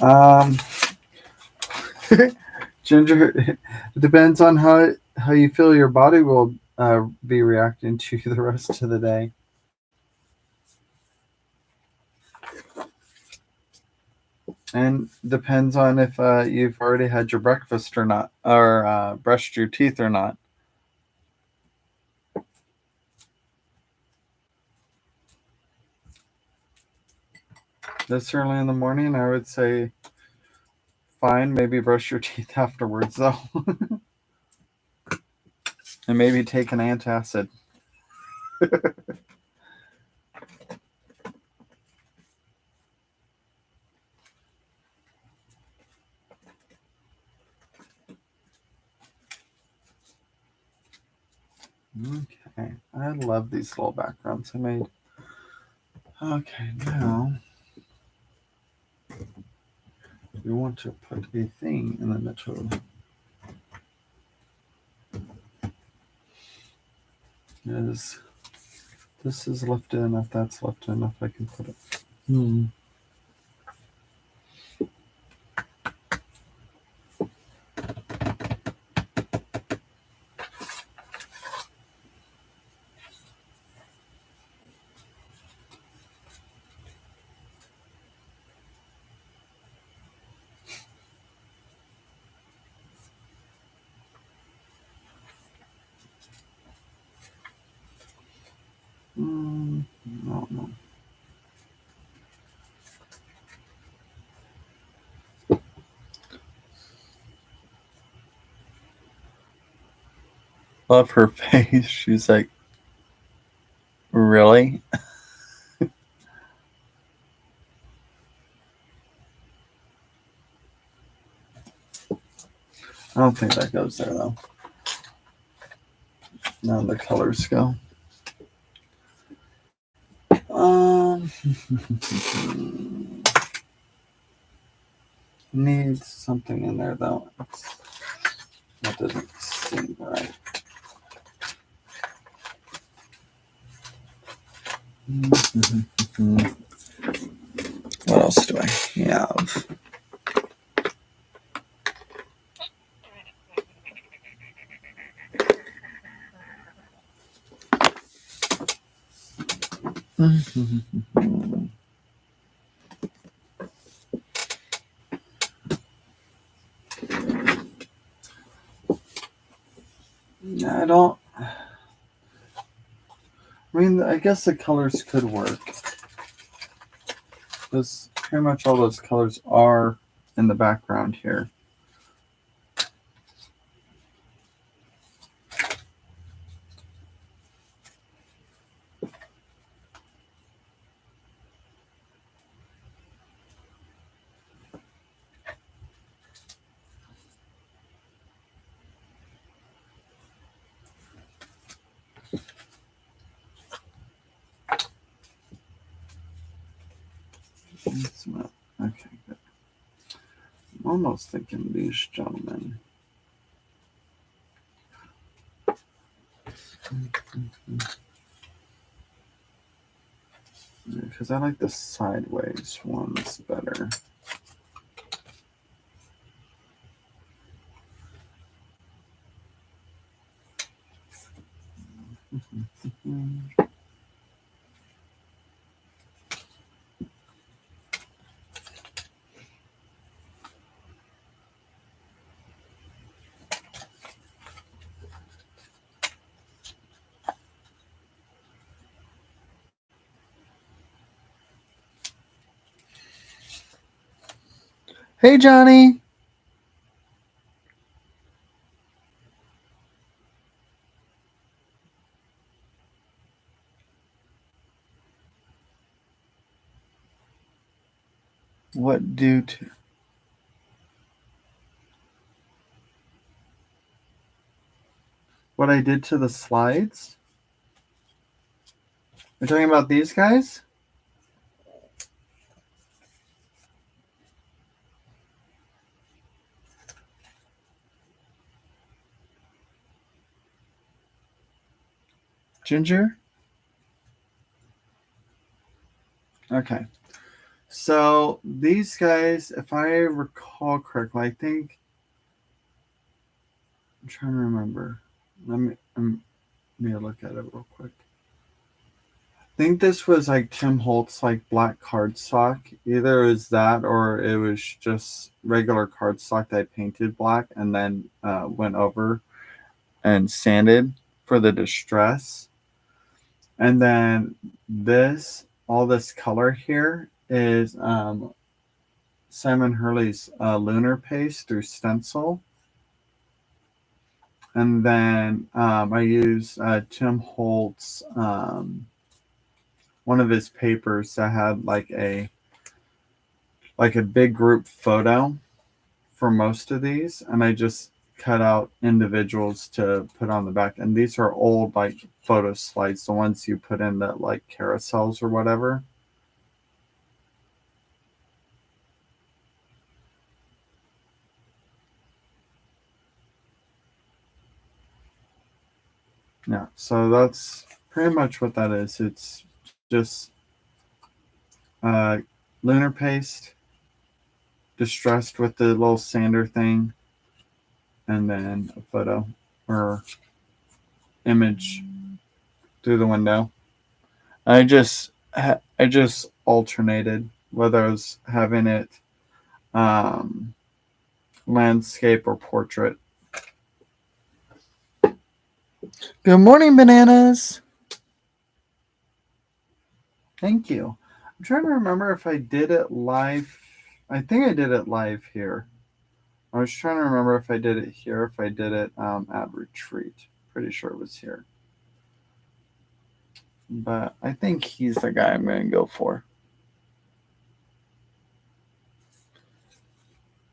Um, Ginger, it depends on how you feel your body will be reacting to the rest of the day. And depends on if you've already had your breakfast or not, or brushed your teeth or not. This early in the morning, I would say fine. Maybe brush your teeth afterwards, though, and maybe take an antacid. Okay, I love these little backgrounds I made. Okay, now we want to put a thing in the middle. Is this is lifted enough? That's lifted enough. I can put it. Hmm. No, no. Love her face. She's like, really? I don't think that goes there though. Now the colors go. Needs something in there though. That doesn't seem right. What else do I have? I don't. I mean, I guess the colors could work. Because pretty much all those colors are in the background here. Okay, good. I'm almost thinking these gentlemen. Because I like the sideways ones better. Hey, Johnny. What due to? What I did to the slides? You're talking about these guys? Ginger? Okay. So these guys, if I recall correctly, I think I'm trying to remember. Let me look at it real quick. I think this was like Tim Holtz like black cardstock. Either it was that or it was just regular cardstock that I painted black and then went over and sanded for the distress. And then all this color here is Simon Hurley's lunar paste through stencil. And then I use Tim Holtz, one of his papers that had like a big group photo for most of these, and I just cut out individuals to put on the back. And these are old like photo slides, the ones you put in the like carousels or whatever. Yeah, so that's pretty much what that is. It's just uh, lunar paste, distressed with the little sander thing, and then a photo or image through the window. I just alternated whether I was having it um, landscape or portrait. Good morning, bananas. Thank you. I'm trying to remember if I did it live. I think I did it live here. I was trying to remember if I did it here, if I did it at retreat. pretty sure it was here. But I think he's the guy I'm going to go for.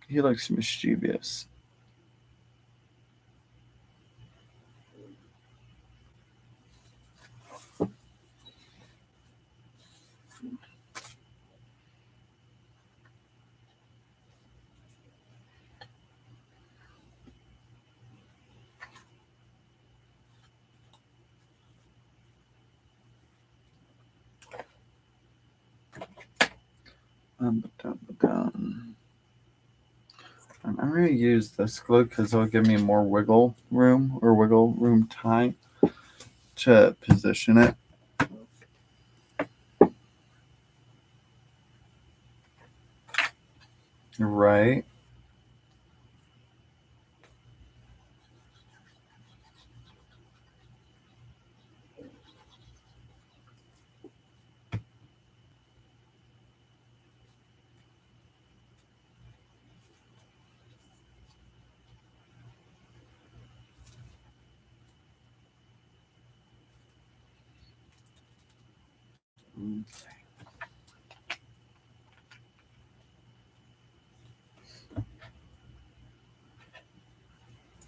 He looks mischievous. I'm going to use this glue because it'll give me more wiggle room time to position it. Right.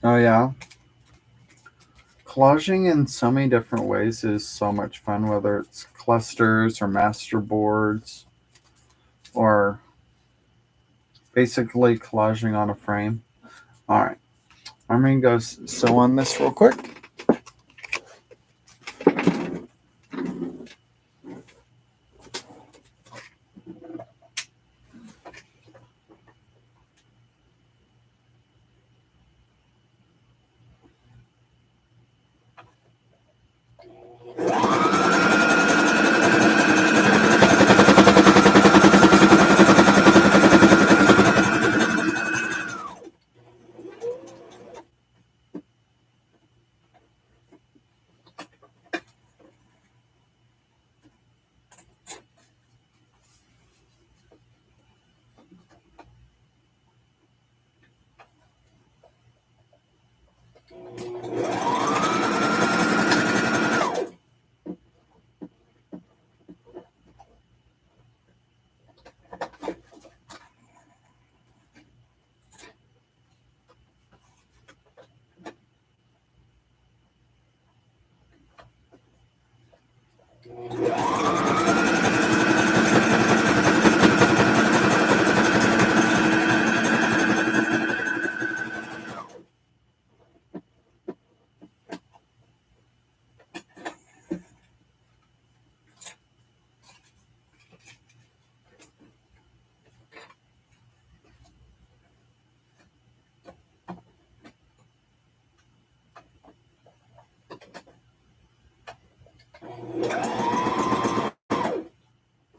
Oh, yeah. Collaging in so many different ways is so much fun, whether it's clusters or master boards or basically collaging on a frame. All right. I'm going to go sew on this real quick.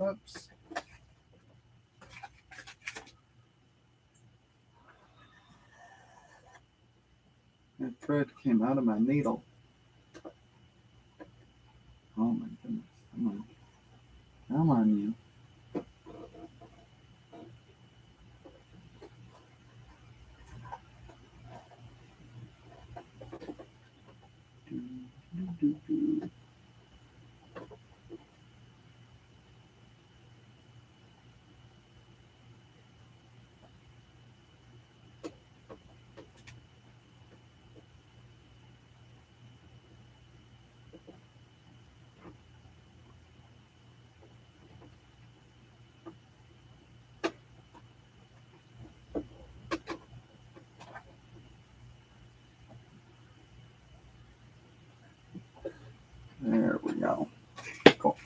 Oops. That thread came out of my needle. Oh my goodness. Come on. Come on, you. There we go. Cool.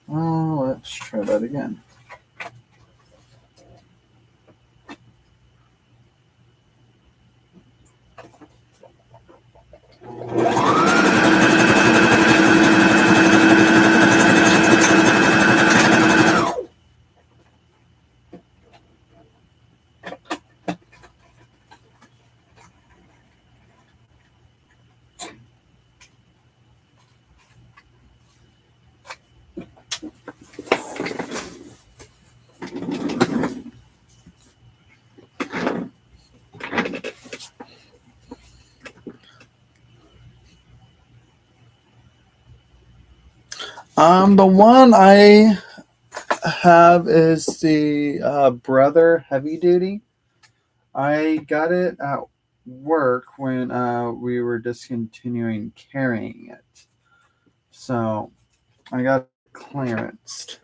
Let's try that again. The one I have is the Brother Heavy Duty. I got it at work when we were discontinuing carrying it. So I got it clearanced.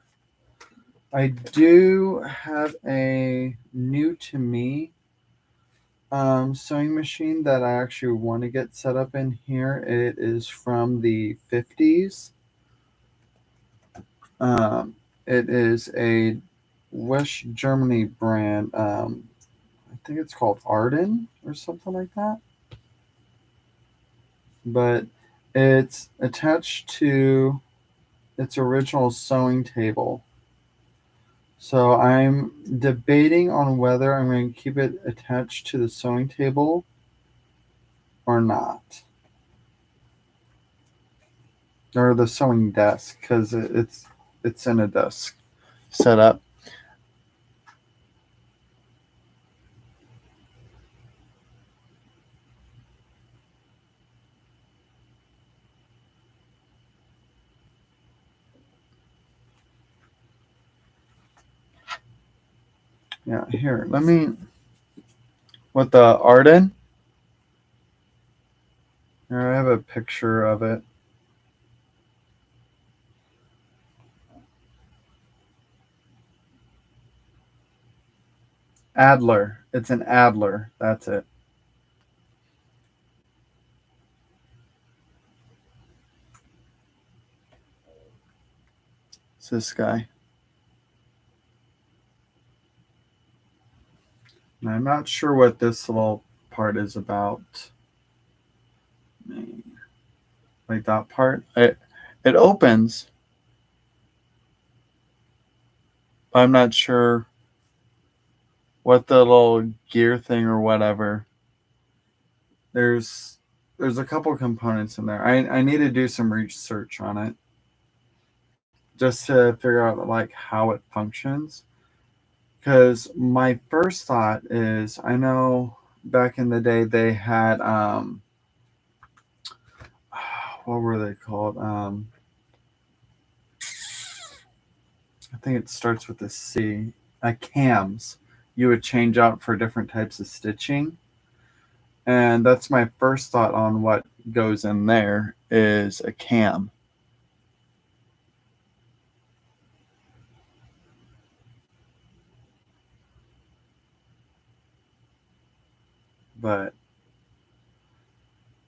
I do have a new to me sewing machine that I actually want to get set up in here. It is from the 50s. It is a West Germany brand. I think it's called Arden or something like that. But it's attached to its original sewing table. So I'm debating on whether I'm going to keep it attached to the sewing table or not, or the sewing desk, because it's in a desk setup. Yeah, here, let me, with the Arden, here, I have a picture of it. Adler. It's an Adler. That's it. It's this guy. And I'm not sure what this little part is about. Like that part. It opens, but I'm not sure what the little gear thing or whatever. There's there's a couple components in there. I need to do some research on it just to figure out like how it functions. Because my first thought is, I know back in the day they had what were they called? I think it starts with a C. Cams. You would change out for different types of stitching, and that's my first thought on what goes in there is a cam. But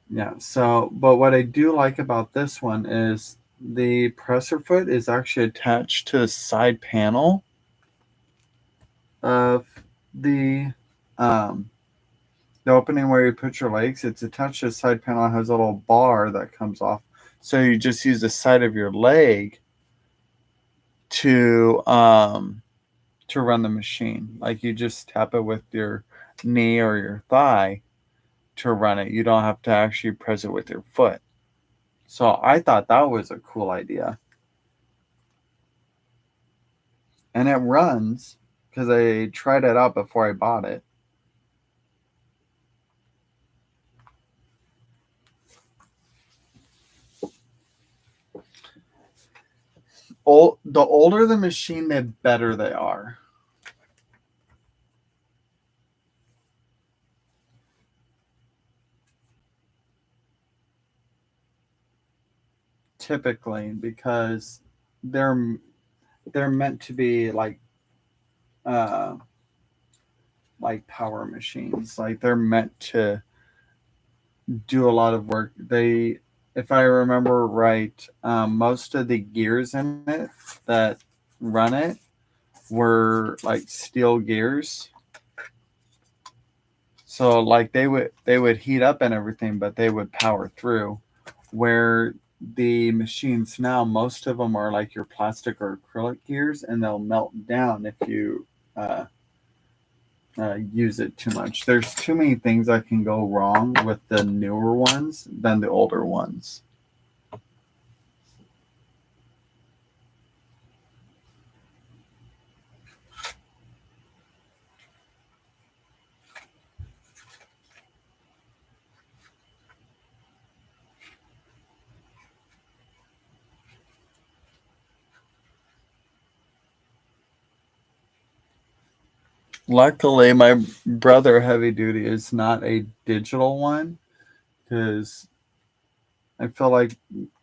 yeah, so but what I do like about this one is the presser foot is actually attached to the side panel of the um the opening where you put your legs. It's attached to the side panel. It has a little bar that comes off. So you just use the side of your leg to run the machine. Like you just tap it with your knee or your thigh to run it. You don't have to actually press it with your foot. So I thought that was a cool idea. And it runs because I tried it out before I bought it. The older the machine, the better they are. Typically, because they're they're meant to be uh like power machines. Like they're meant to do a lot of work. They, if I remember right, most of the gears in it that run it were like steel gears. So like they would heat up and everything, but they would power through. Where the machines now, most of them are like your plastic or acrylic gears, and they'll melt down if you use it too much. There's too many things that can go wrong with the newer ones than the older ones. Luckily, my brother heavy duty is not a digital one because I feel like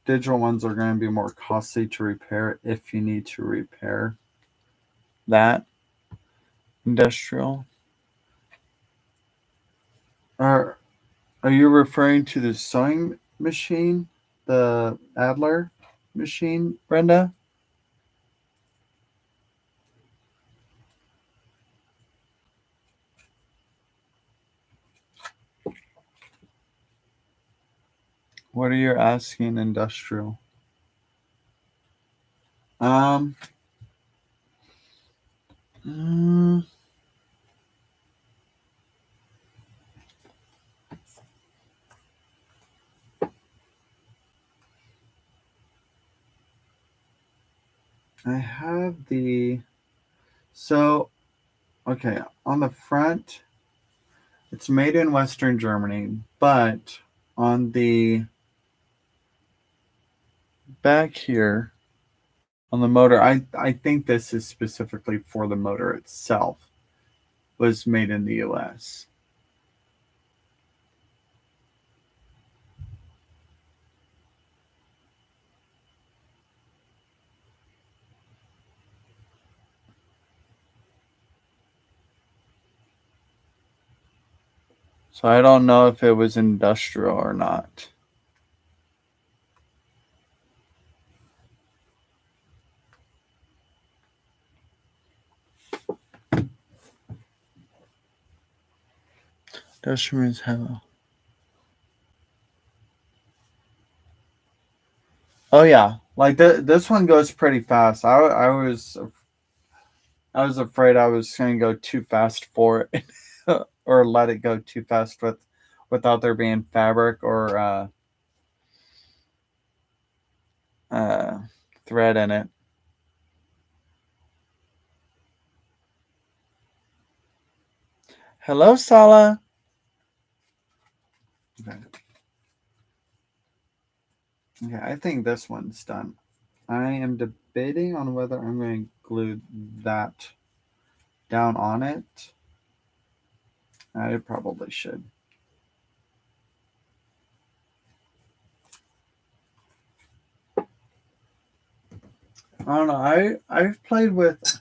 digital ones are going to be more costly to repair if you need to repair that industrial. Are are you referring to the sewing machine, the Adler machine, Brenda? What are you asking industrial? Um, mm, I have the so okay on the front. It's made in Western Germany, but on the back here on the motor, I think this is specifically for the motor itself. Was made in the U.S. So I don't know if it was industrial or not. Industrial means have. Oh yeah, like this one goes pretty fast. I was afraid I was going to go too fast for it, or let it go too fast without there being fabric or uh, thread in it. Hello, Sala. Okay. Okay, I think this one's done. I am debating on whether I'm going to glue that down on it. I probably should. I don't know. I've played with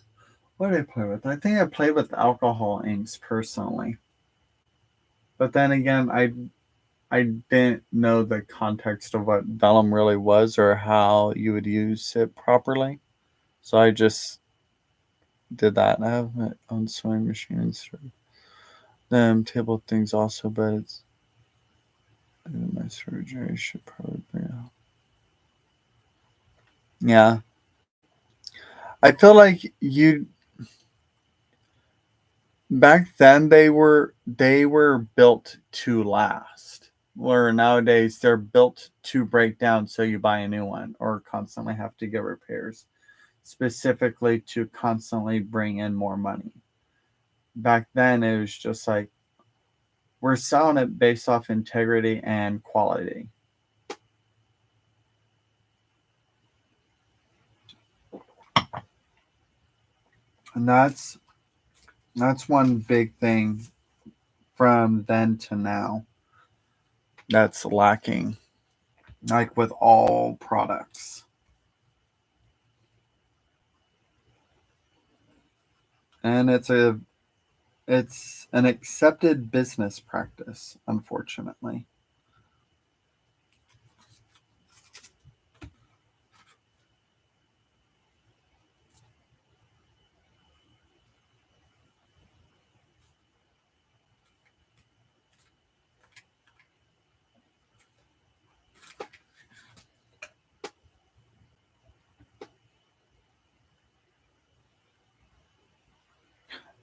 what did I play with? I think I played with alcohol inks personally. But then again, I didn't know the context of what vellum really was or how you would use it properly. So I just did that. I have my own sewing machine instead of them table things also, but it's my surgery should probably bring out. Yeah. I feel like you back then they were built to last. Where nowadays they're built to break down so you buy a new one or constantly have to get repairs, specifically to constantly bring in more money. Back then it was just like we're selling it based off integrity and quality. And that's one big thing from then to now that's lacking, like with all products. And it's an accepted business practice, unfortunately.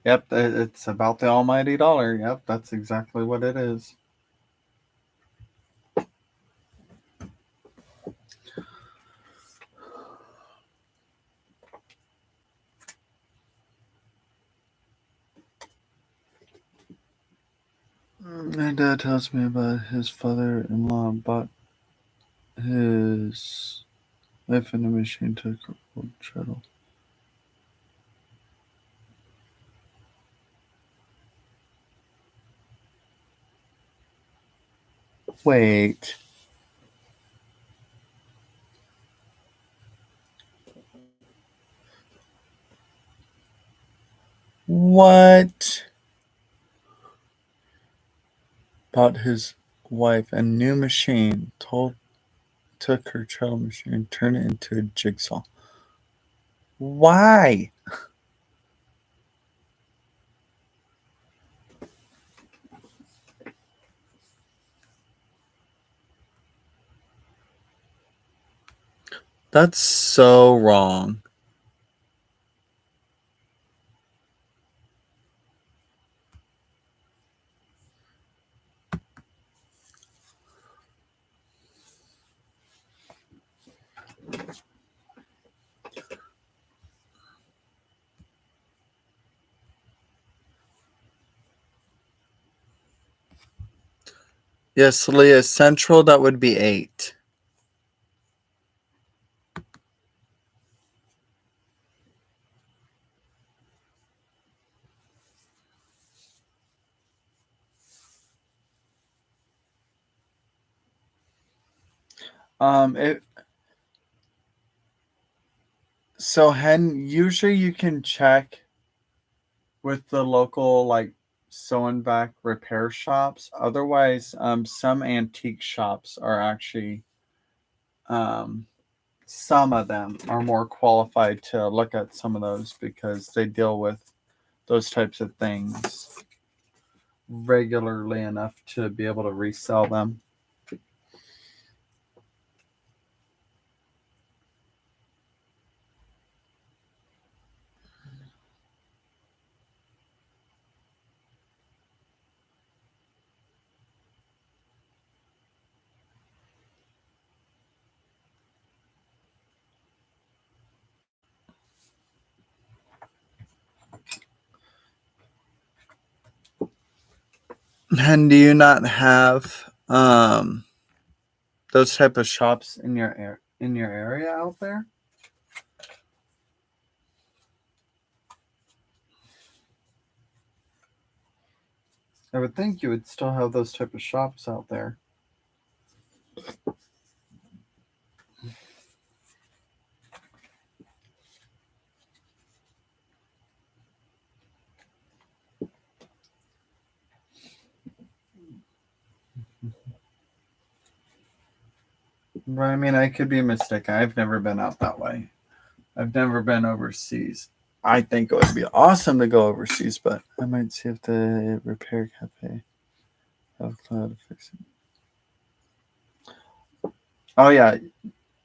Yep, it's about the almighty dollar. Yep, that's exactly what it is. My dad tells me about his father-in-law bought his life in a machine to old shuttle. Wait. What? Bought his wife a new machine, took her child machine and turned it into a jigsaw. Why? That's so wrong. Yes, Leah, central, that would be 8. It so Hen, usually you can check with the local like sewing back repair shops. Otherwise, some antique shops are actually um some of them are more qualified to look at some of those because they deal with those types of things regularly enough to be able to resell them. And do you not have those type of shops in your area out there? I would think you would still have those type of shops out there. But I mean, I could be mistaken. I've never been out that way. I've never been overseas. I think it would be awesome to go overseas, but I might see if the repair cafe have how to fix it. Oh yeah,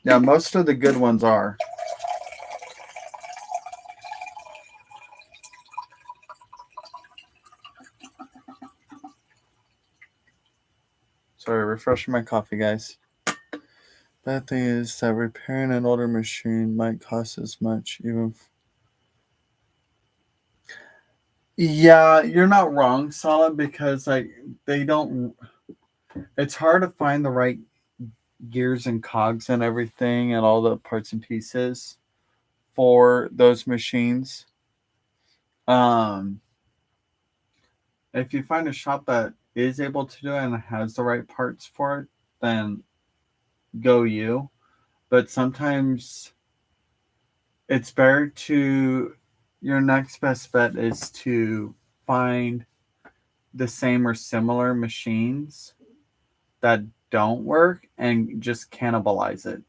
yeah. Most of the good ones are. Sorry, refreshing my coffee, guys. Bad thing is that repairing an older machine might cost as much, even. Yeah, you're not wrong, Solid, because like they don't. It's hard to find the right gears and cogs and everything and all the parts and pieces for those machines. Um, if you find a shop that is able to do it and has the right parts for it, then go you. But sometimes it's better to your next best bet is to find the same or similar machines that don't work and just cannibalize it.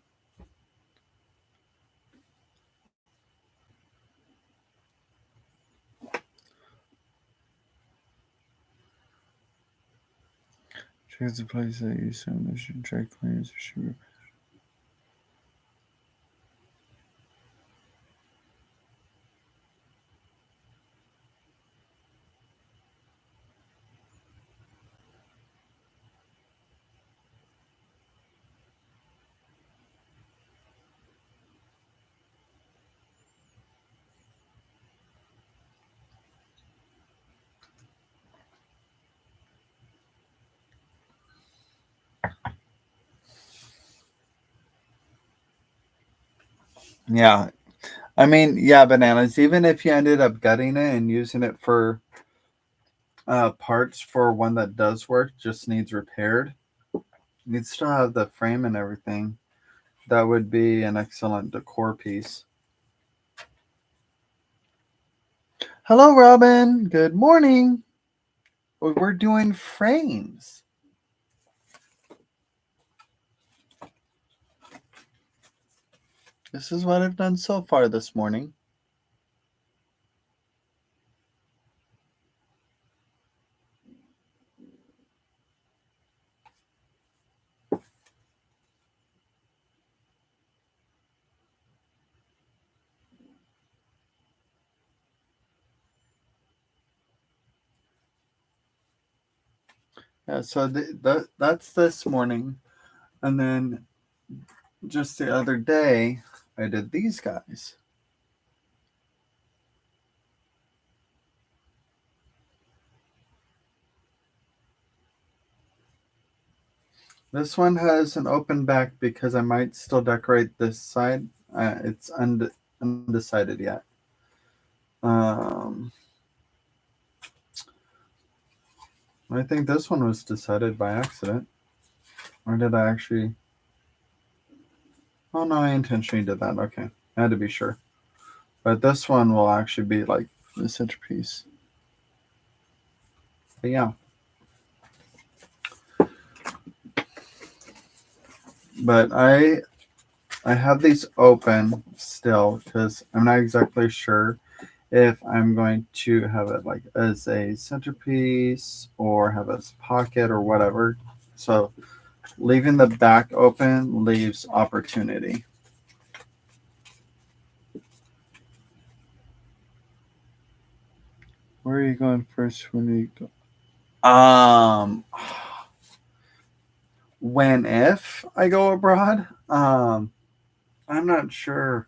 Choose the place that you assume should dry cleaners or should. Yeah, I mean, yeah, bananas. Even if you ended up gutting it and using it for parts for one that does work, just needs repaired. You'd still have the frame and everything. That would be an excellent decor piece. Hello, Robin. Good morning. We're doing frames. This is what I've done so far this morning. Yeah, so that's this morning. And then just the other day, I did these guys. This one has an open back because I might still decorate this side. It's undecided yet. Um, I think this one was decided by accident. Or did I actually? Oh no, I intentionally did that. Okay, I had to be sure. But this one will actually be like the centerpiece. But yeah. But I have these open still because I'm not exactly sure if I'm going to have it like as a centerpiece or have it as a pocket or whatever. So leaving the back open leaves opportunity. Where are you going first when you go? When if I go abroad? I'm not sure.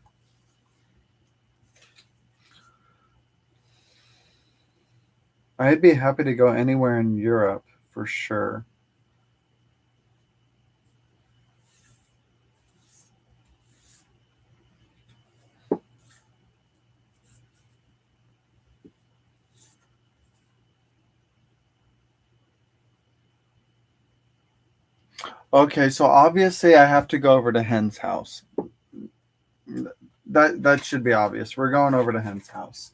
I'd be happy to go anywhere in Europe for sure. Okay, so obviously I have to go over to Hen's house. That should be obvious. We're going over to Hen's house.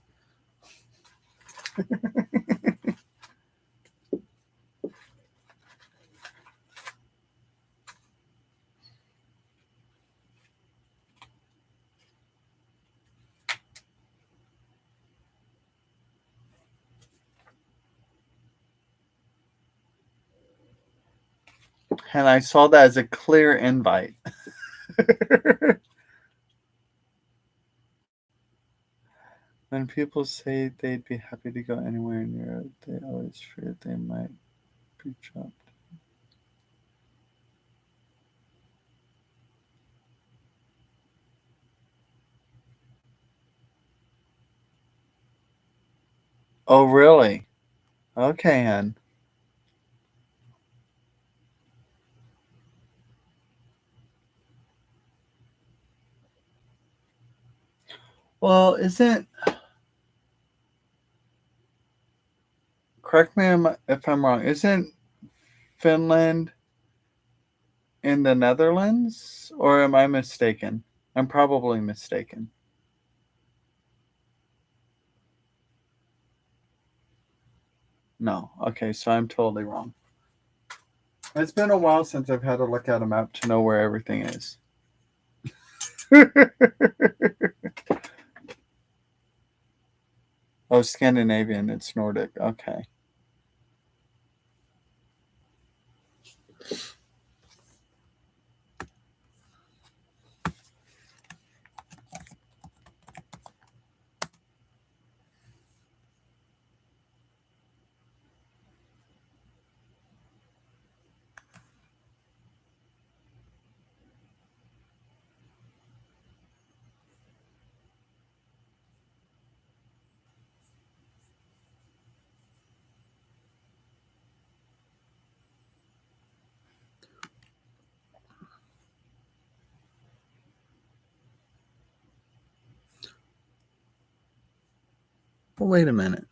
And I saw that as a clear invite. When people say they'd be happy to go anywhere in Europe, they always fear they might be dropped. Oh, really? Okay, Hen. Well, isn't, correct me if I'm wrong, isn't Finland in the Netherlands? Or am I mistaken? I'm probably mistaken. No. Okay, so I'm totally wrong. It's been a while since I've had to look at a map to know where everything is. Oh, Scandinavian. It's Nordic. Okay. Well, wait a minute.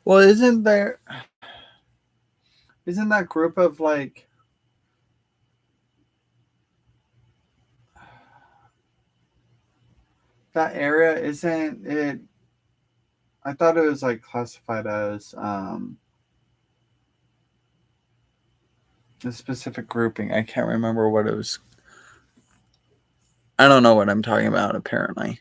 Well, isn't that group of like that area? Isn't it? I thought it was like classified as a specific grouping. I can't remember what it was. I don't know what I'm talking about. Apparently.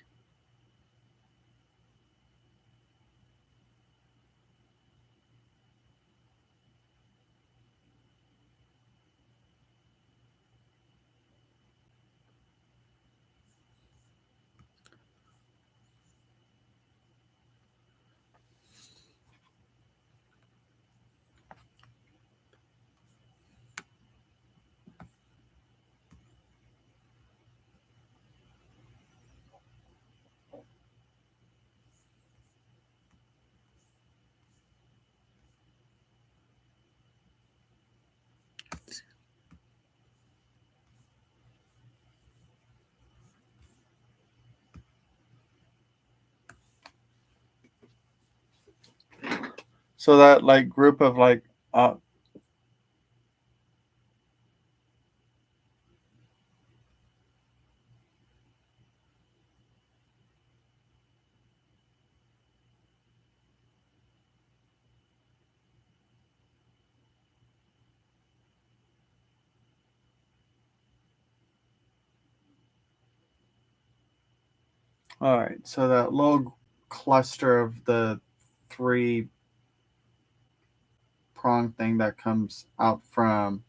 So that like group of like uh, all right. So that little cluster of the three prong thing that comes out from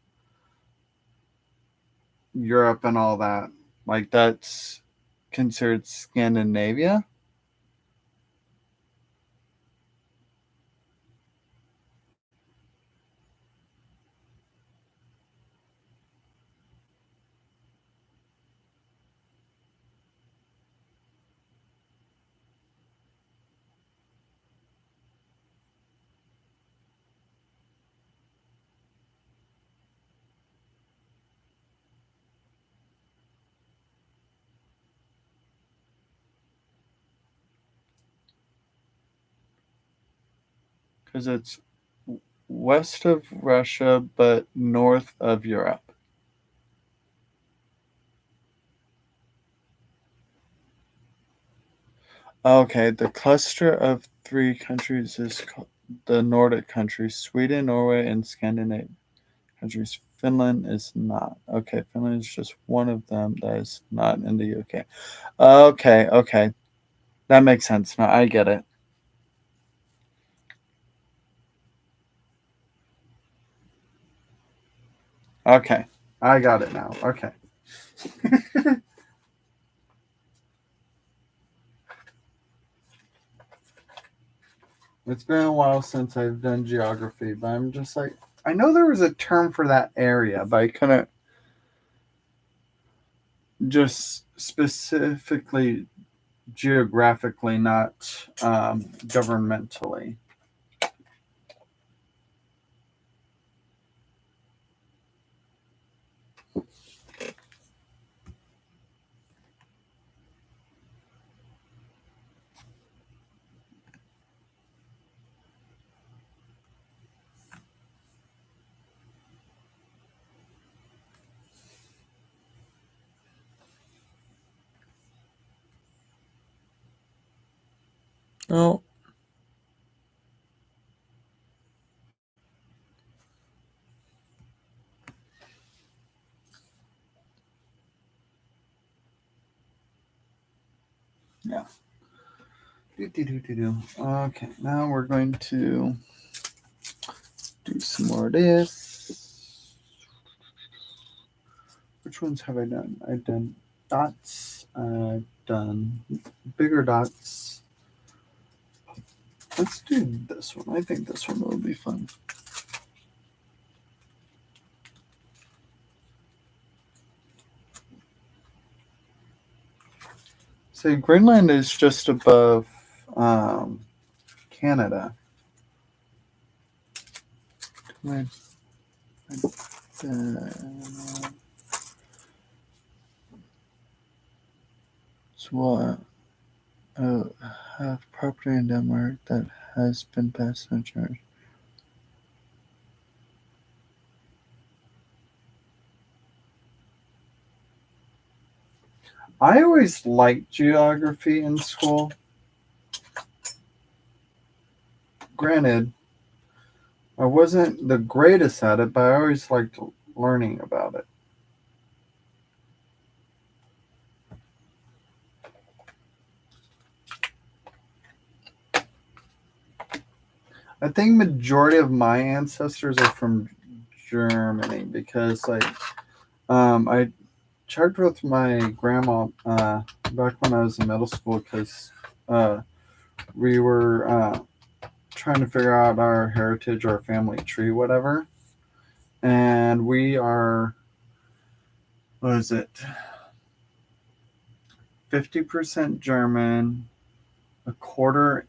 Europe and all that, like that's considered Scandinavia. Because it's west of Russia but north of Europe. Okay, the cluster of three countries is the Nordic countries: Sweden, Norway, and Scandinavia countries. Finland is not. Okay, Finland is just one of them that is not in the UK. Okay, okay. That makes sense now. I get it. Okay. I got it now. Okay. It's been a while since I've done geography, but I'm just like, I know there was a term for that area, but I couldn't just specifically geographically, not governmentally. Oh, yeah. Okay, now we're going to do some more of this. Which ones have I done? I've done dots. I've done bigger dots. Let's do this one. I think this one will be fun. So Greenland is just above Canada. Right. So what? Oh, have property in Denmark that has been passed on charge. I always liked geography in school. Granted, I wasn't the greatest at it, but I always liked learning about it. I think majority of my ancestors are from Germany because I checked with my grandma back when I was in middle school because uh, we were trying to figure out our heritage, our family tree, whatever, and we are what is it? 50% German, a quarter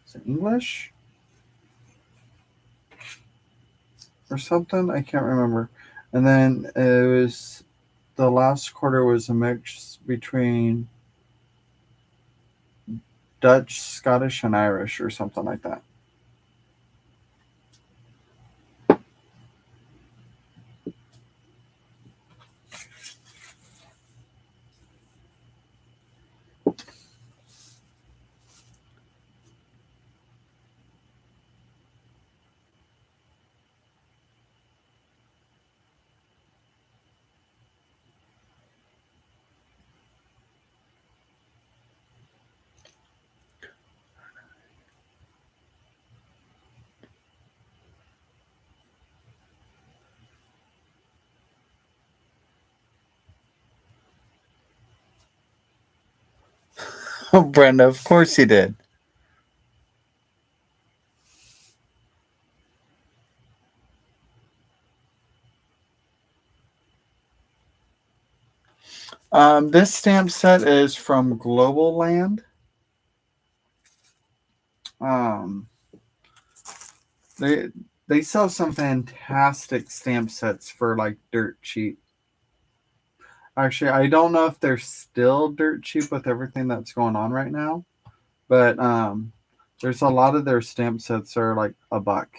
is it English or something? I can't remember. And then it was the last quarter was a mix between Dutch, Scottish, and Irish or something like that. Oh, Brenda, of course he did. This stamp set is from Global Land. Um, they they sell some fantastic stamp sets for like dirt cheap. Actually, I don't know if they're still dirt cheap with everything that's going on right now, but there's a lot of their stamp sets are like a buck.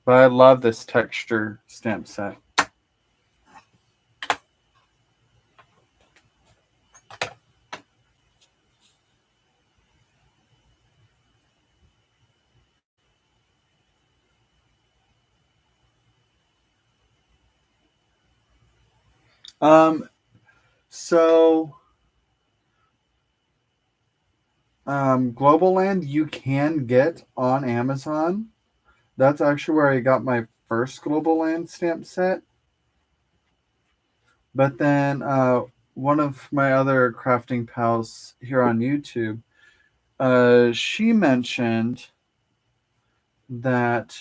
But I love this texture stamp set. Um, so Global Land you can get on Amazon. That's actually where I got my first Global Land stamp set. But then one of my other crafting pals here on YouTube, she mentioned that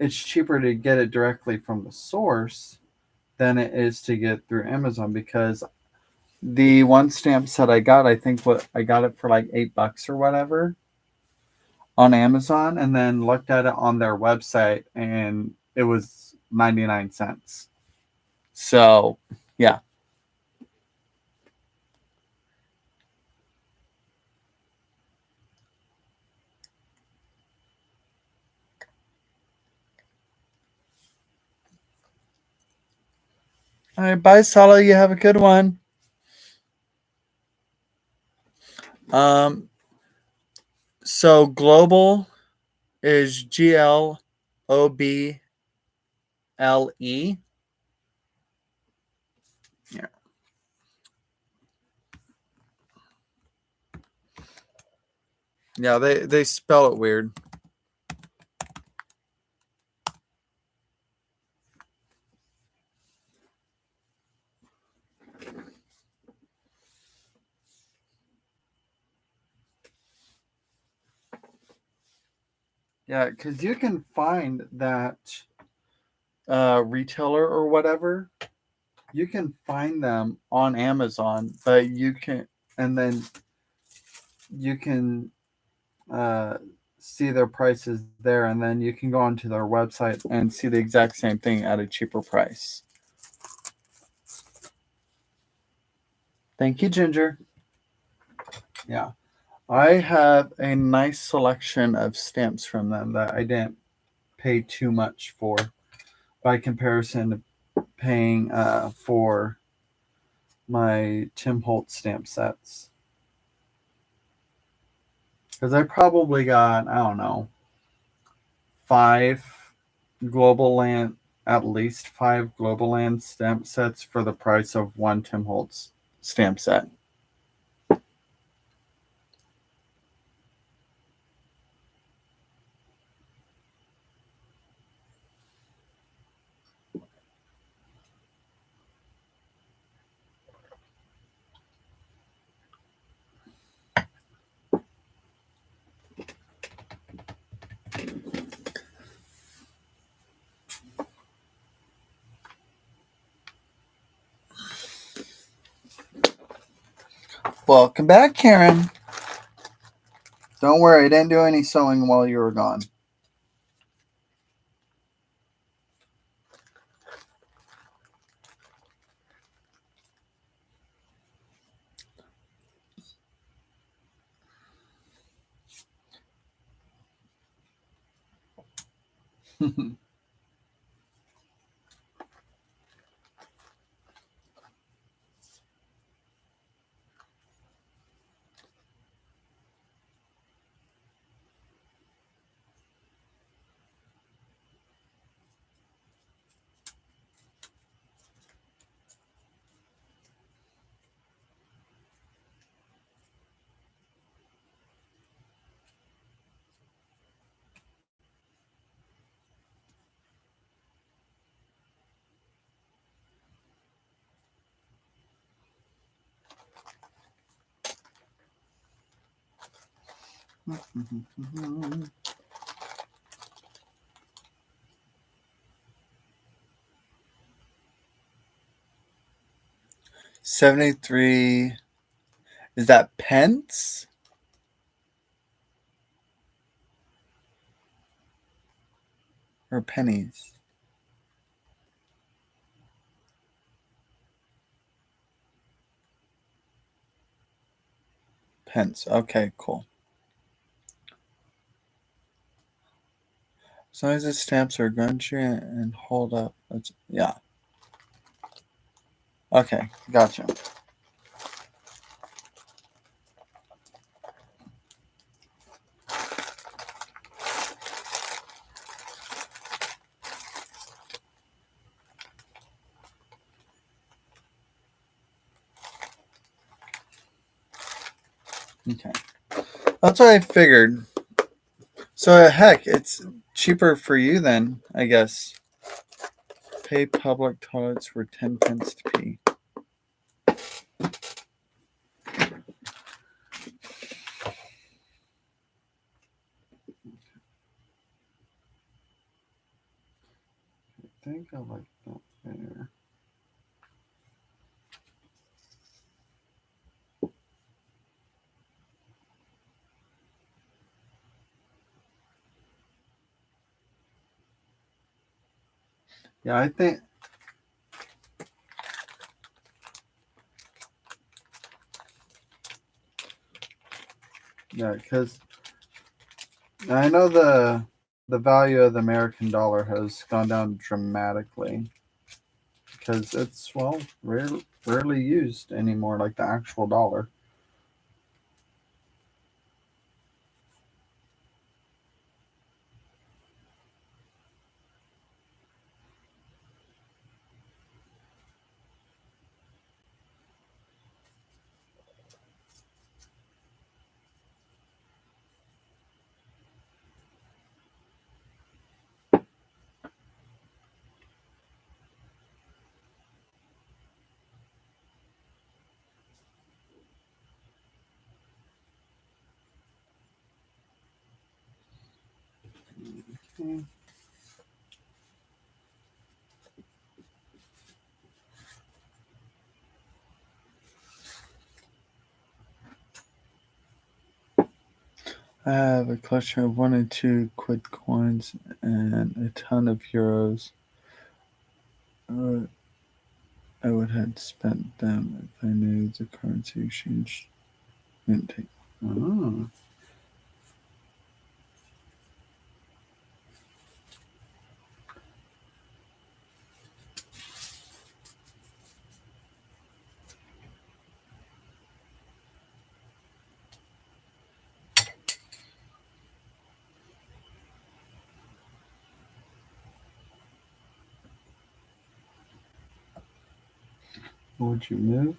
it's cheaper to get it directly from the source than it is to get through Amazon because the one stamp set I got, I think what I got it for like $8 or whatever on Amazon, and then looked at it on their website and it was 99 cents. So yeah. All right, bye, Sala. You have a good one. Um, so global is GLOBLE. Yeah, yeah. They spell it weird. Yeah, because you can find that retailer or whatever. You can find them on Amazon, but you can, and then you can uh, see their prices there, and then you can go onto their website and see the exact same thing at a cheaper price. Thank you, Ginger. Yeah. I have a nice selection of stamps from them that I didn't pay too much for by comparison to paying for my Tim Holtz stamp sets. Because I probably got, I don't know, five Global Land, at least five Global Land stamp sets for the price of one Tim Holtz stamp set. Welcome back, Karen. Don't worry, I didn't do any sewing while you were gone. $73. Is that pence? Or pennies? Pence. Okay, cool. As long as the stamps are grungy and hold up. Yeah. Okay, gotcha. Okay. That's what I figured. So, heck, it's cheaper for you then, I guess. Pay public toilets for 10 pence to pee. I think I like that there. Yeah, I think. Yeah, because I know the value of the American dollar has gone down dramatically because it's rarely used anymore, like the actual dollar. Okay. I have a collection of 1 and 2 quid coins and a ton of euros. Uh, I would have spent them if I knew the currency exchange didn't take. Oh. Would you move?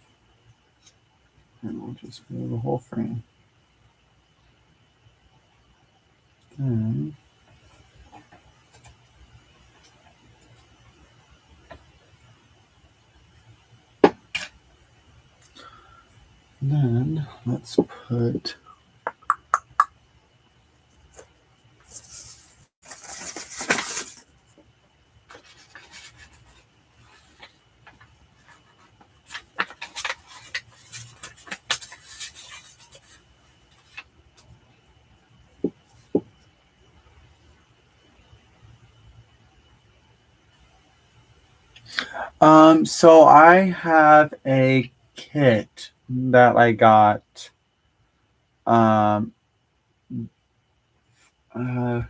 And we'll just move the whole frame. Then, let's put so I have a kit that I got um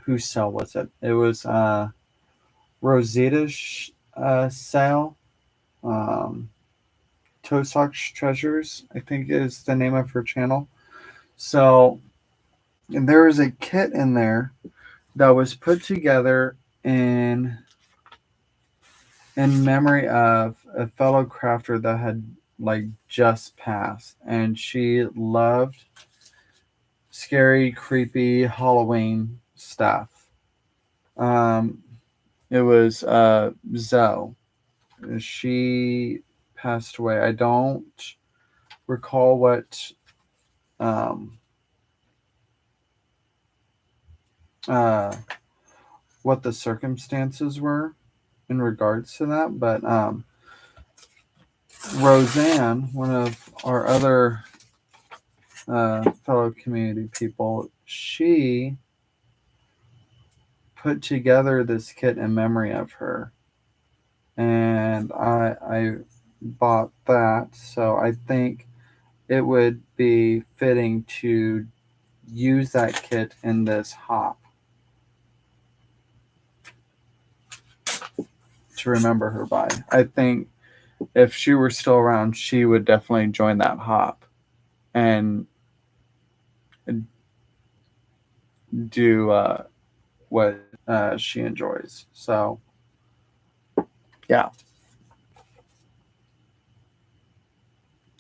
whose sale was it? It was Rosita's sale. Um Toast Treasures, I think is the name of her channel. So and there is a kit in there that was put together in memory of a fellow crafter that had like just passed, and she loved scary, creepy Halloween stuff. Um, it was Zoe. She passed away. I don't recall um, uh, what the circumstances were in regards to that, but Roseanne, one of our other fellow community people, she put together this kit in memory of her, and I bought that. So I think it would be fitting to use that kit in this hop to remember her by. I think if she were still around, she would definitely join that hop and do what she enjoys. So yeah,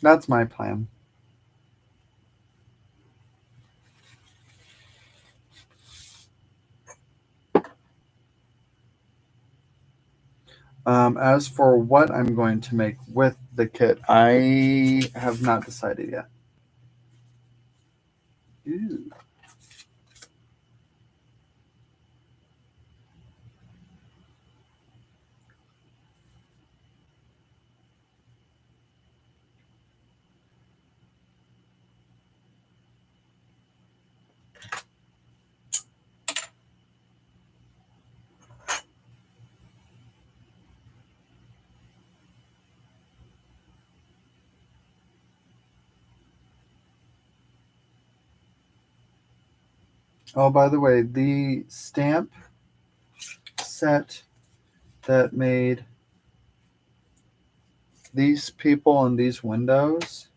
that's my plan. As for what I'm going to make with the kit, I have not decided yet. Ooh. Oh, by the way, the stamp set that made these people and these windows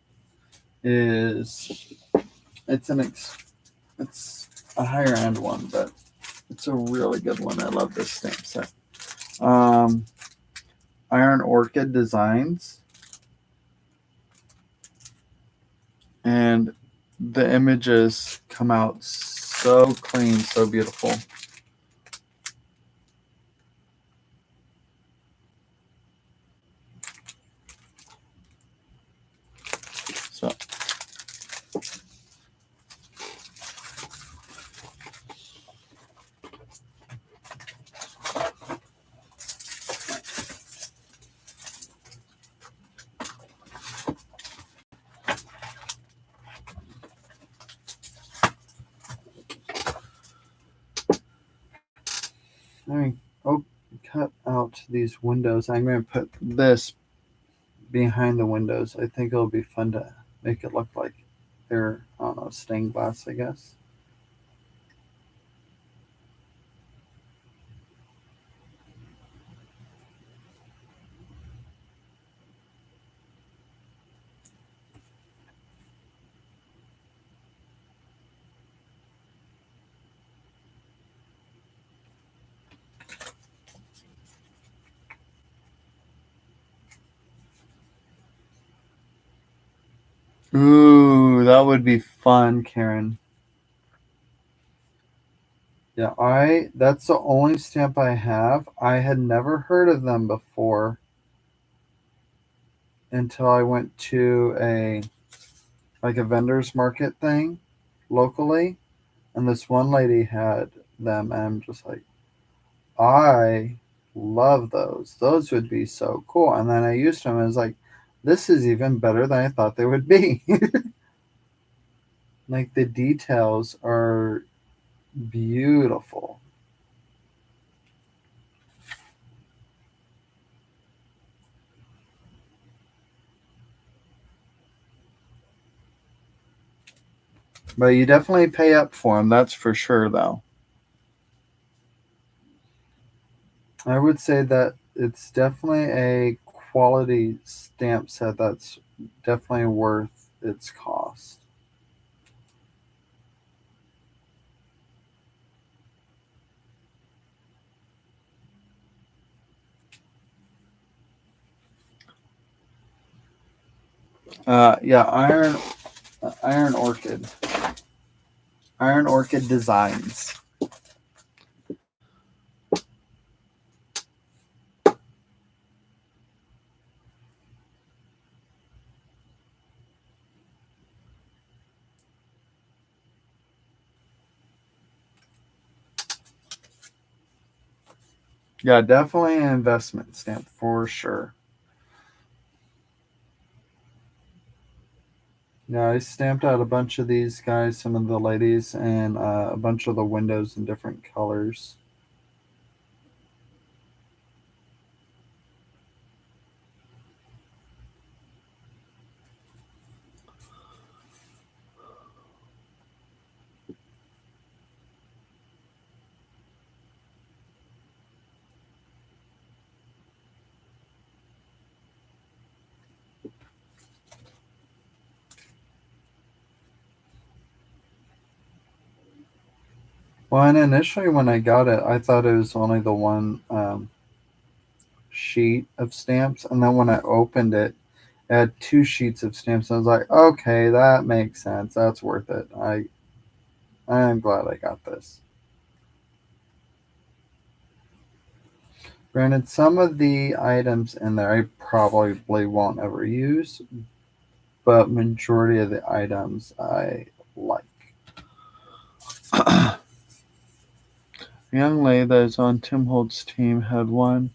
is it's a higher end one, but it's a really good one. I love this stamp set. Um, Iron Orchid Designs, and the images come out so clean, so beautiful. So cut out these windows. I'm going to put this behind the windows. I think it'll be fun to make it look like they're, I don't know, stained glass, I guess. Ooh, that would be fun, Karen. Yeah, that's the only stamp I have. I had never heard of them before until I went to a vendor's market thing locally, and this one lady had them, and I'm just like, I love those. Those would be so cool. And then I used them and I was like, this is even better than I thought they would be. Like the details are beautiful. But you definitely pay up for them, that's for sure, though. I would say that it's definitely a quality stamp set that's definitely worth its cost. Yeah, Iron Orchid, Iron Orchid Designs. Yeah, definitely an investment stamp for sure. Yeah, I stamped out a bunch of these guys, some of the ladies, and a bunch of the windows in different colors. Well, and initially when I got it, I thought it was only the one sheet of stamps, and then when I opened it, it had two sheets of stamps. I was like, okay, that makes sense. That's worth it. I am glad I got this. Granted, some of the items in there I probably won't ever use, but majority of the items I like. A young lady that is on Tim Holt's team had one.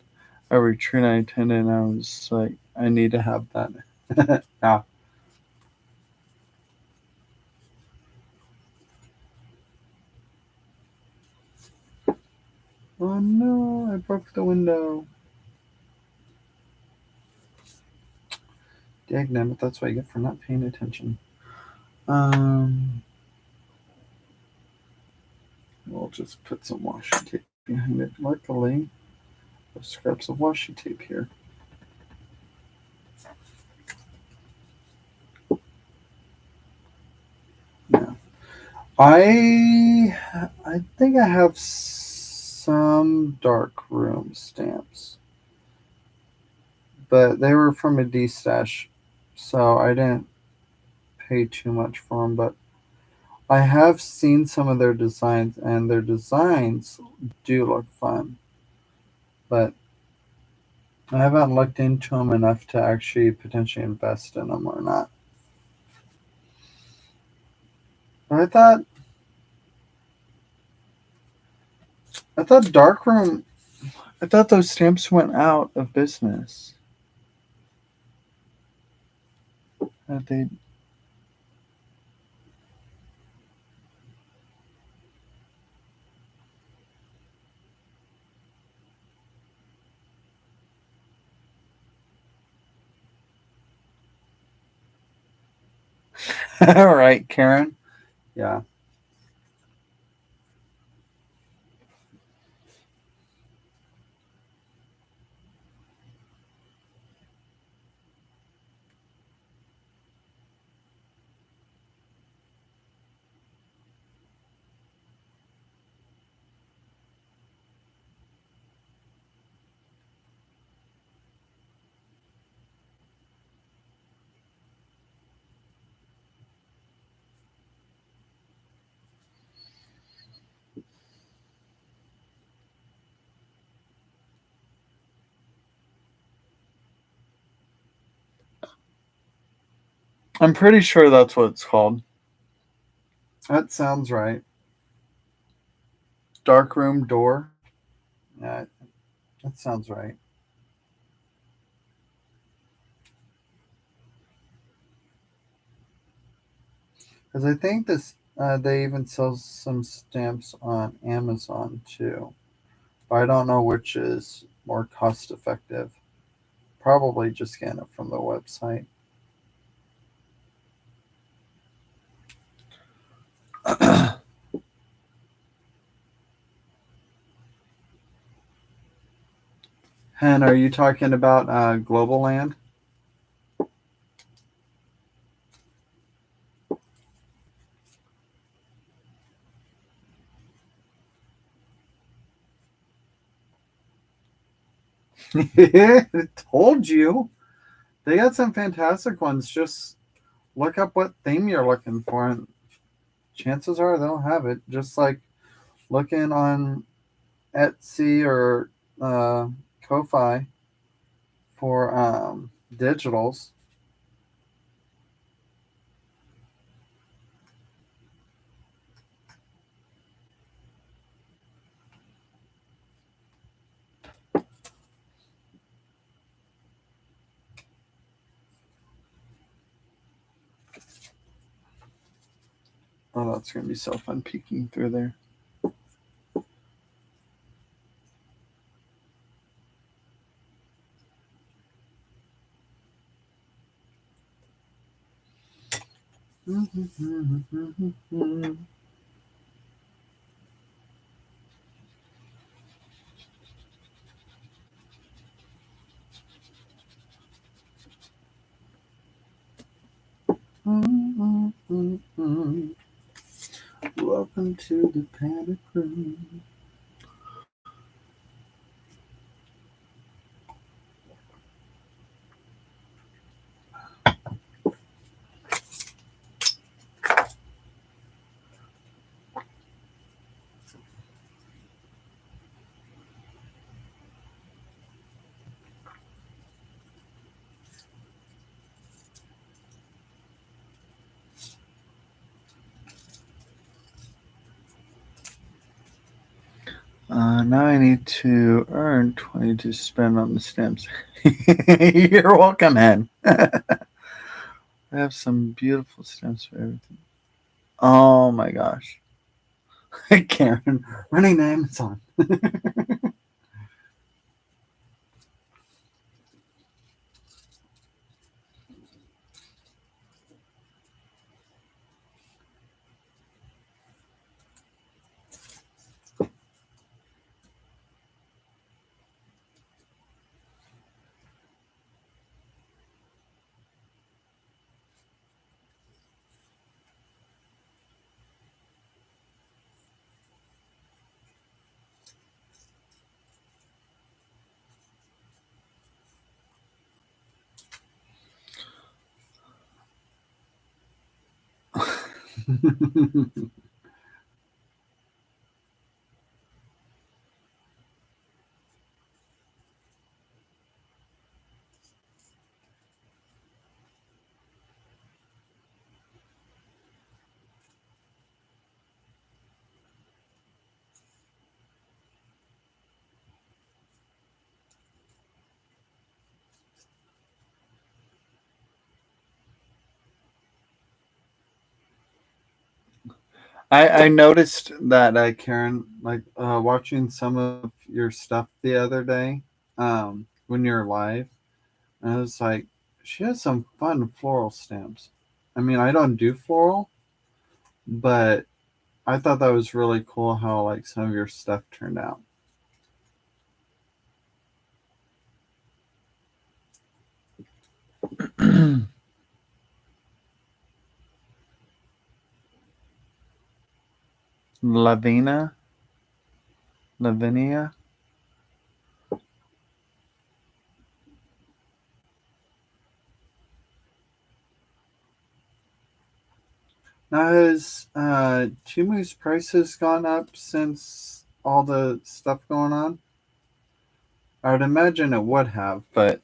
A retreat I attended, and I was like, I need to have that. Yeah. Oh no, I broke the window. Dagnabbit, that's what I get for not paying attention. Um, we'll just put some washi tape behind it. Luckily, there's scraps of washi tape here. Yeah. I think I have some dark room stamps, but they were from a D stash, so I didn't pay too much for them. But I have seen some of their designs, and their designs do look fun. But I haven't looked into them enough to actually potentially invest in them or not. But I thought Darkroom, I thought those stamps went out of business. That they, Right, Karen? Yeah. I'm pretty sure that's what it's called. That sounds right. Dark room door. Yeah, that sounds right. Because I think this, they even sell some stamps on Amazon too. But I don't know which is more cost effective. Probably just scan it from the website. And are you talking about Global Land? Told you. They got some fantastic ones. Just look up what theme you're looking for, and chances are they'll have it. Just like looking on Etsy or Ko-fi for digitals. Oh, that's gonna be so fun peeking through there. Welcome to the panic room. Now I need to earn 20 to spend on the stamps. You're welcome, Hen. I have some beautiful stamps for everything. Oh my gosh. Karen, running to Amazon. I noticed that Karen, like watching some of your stuff the other day, when you're live, and I was like, she has some fun floral stamps. I mean, I don't do floral, but I thought that was really cool how like some of your stuff turned out. Lavina, Lavinia. Now has Timu's prices gone up since all the stuff going on? I would imagine it would have, but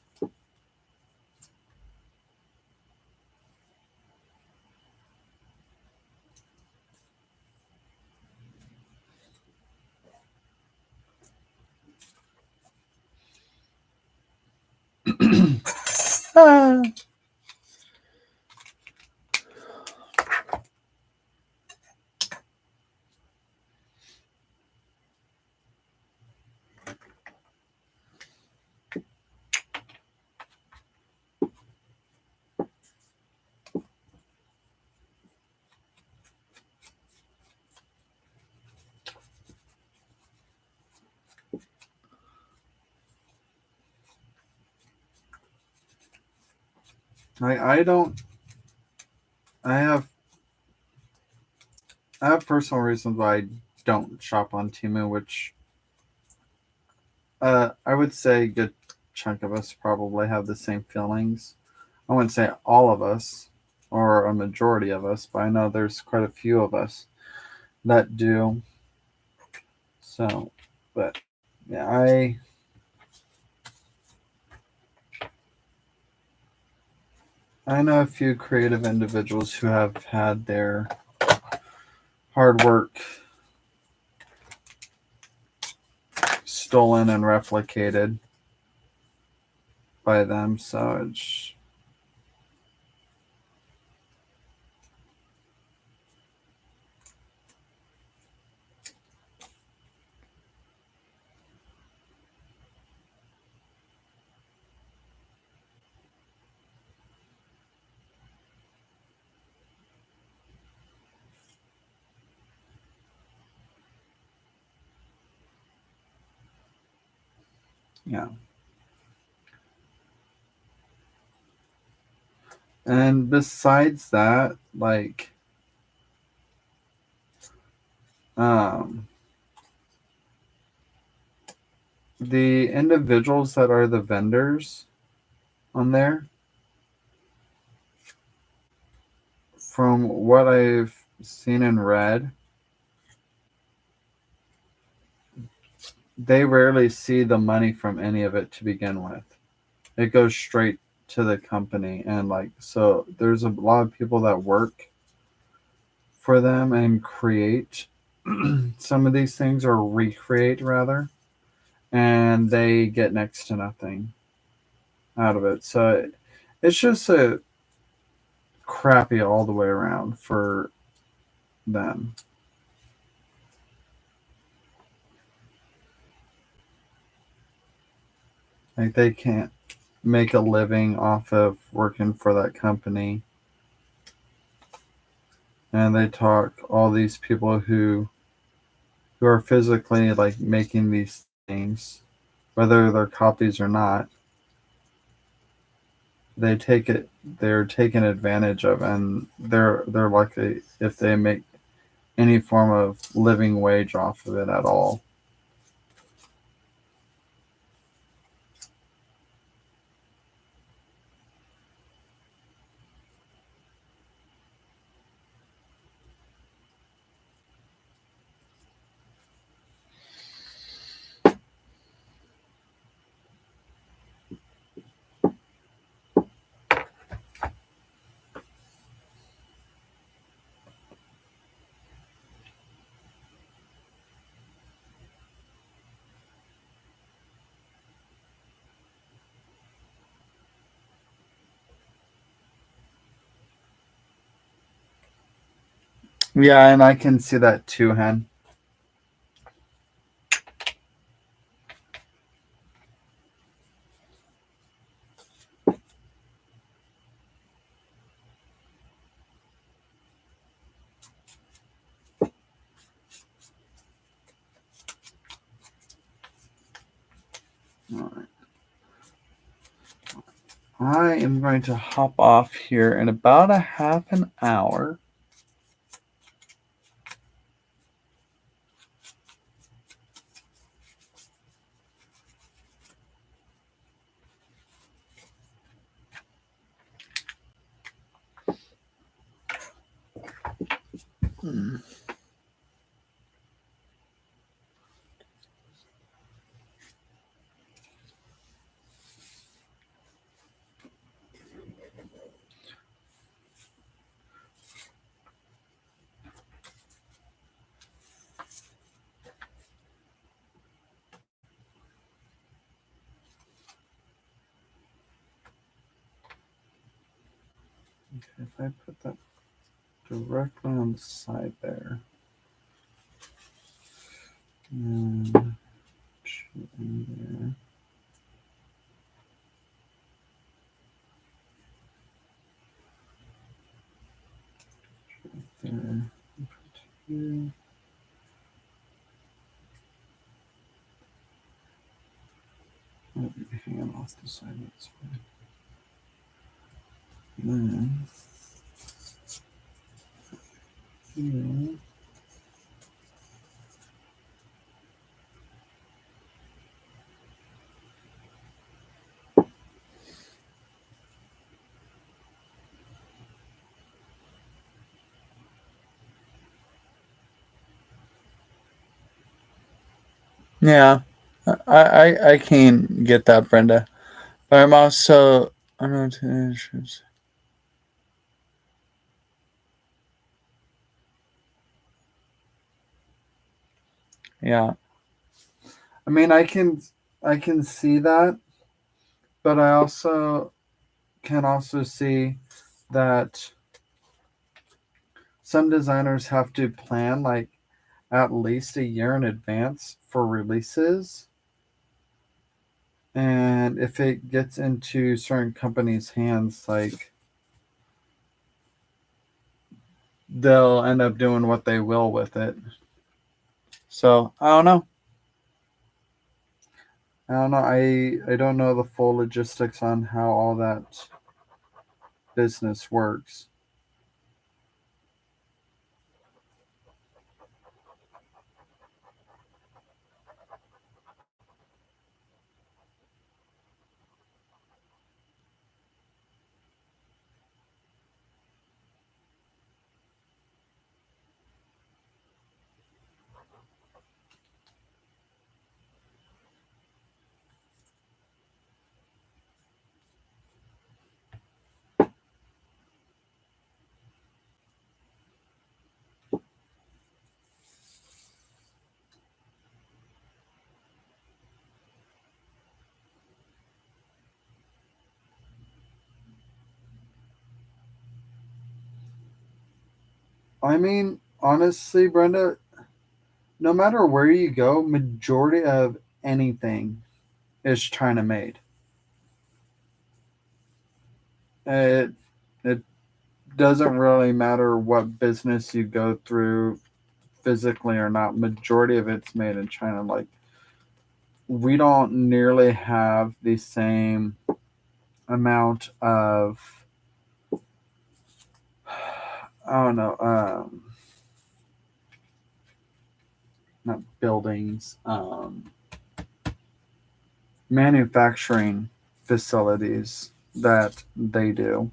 ah, I don't. I have I have personal reasons why I don't shop on Timu, which I would say a good chunk of us probably have the same feelings. I wouldn't say all of us or a majority of us, but I know there's quite a few of us that do. So, but yeah, I know a few creative individuals who have had their hard work stolen and replicated by them. So it's yeah. And besides that, like um the individuals that are the vendors on there, from what I've seen and read, they rarely see the money from any of it to begin with. It goes straight to the company, and like so there's a lot of people that work for them and create some of these things, or recreate rather, and they get next to nothing out of it. So it's just a crappy all the way around for them. Like they can't make a living off of working for that company, and they talk all these people who are physically like making these things, whether they're copies or not, they're taken advantage of, and they're lucky if they make any form of living wage off of it at all. Yeah, and I can see that too, Hen. All right. I am going to hop off here in about a half an hour. Hmm. If I put that directly on the side there. And in there. There. Here. Oh, hanging off the side, that's fine. Then here. Yeah, I can get that, Brenda. But I'm also I don't know. Yeah, I mean I can see that, but I also can also see that some designers have to plan like at least a year in advance for releases. And if it gets into certain companies' hands, like they'll end up doing what they will with it. So I don't know. I don't know. I don't know the full logistics on how all that business works. I mean, honestly, Brenda, no matter where you go, majority of anything is China made. It it doesn't really matter what business you go through physically or not. Majority of it's made in China. Like we don't nearly have the same amount of I don't know, not buildings, manufacturing facilities that they do.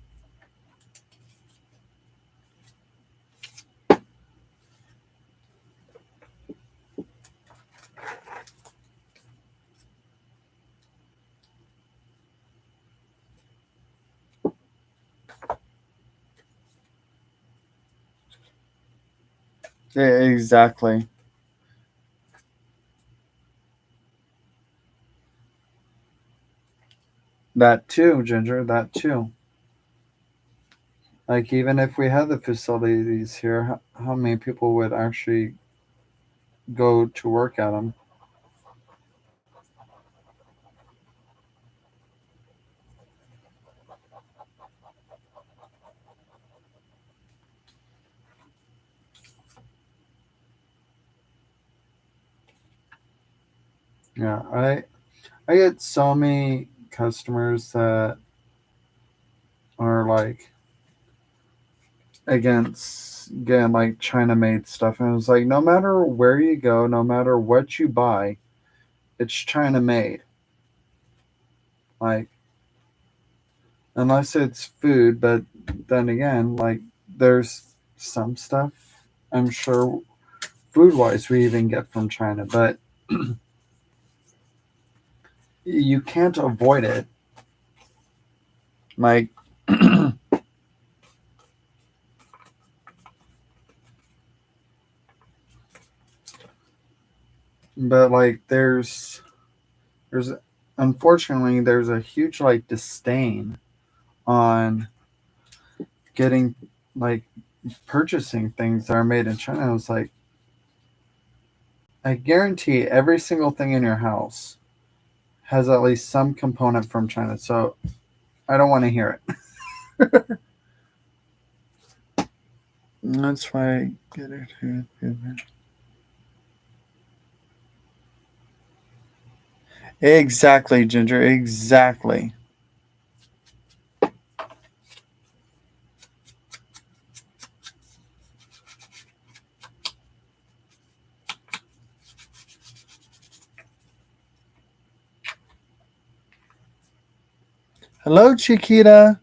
Yeah, exactly. That too, Ginger. That too. Like even if we had the facilities here, how many people would actually go to work at them? Yeah, I get so many customers that are like against getting like China made stuff, and it's like no matter where you go, no matter what you buy, it's China made. Like unless it's food, but then again, like there's some stuff I'm sure food wise we even get from China, but you can't avoid it. Like but like there's unfortunately there's a huge like disdain on getting like purchasing things that are made in China. It's like I guarantee every single thing in your house has at least some component from China. So I don't want to hear it. That's why I get it. Exactly, Ginger. Exactly. Hello, Chiquita.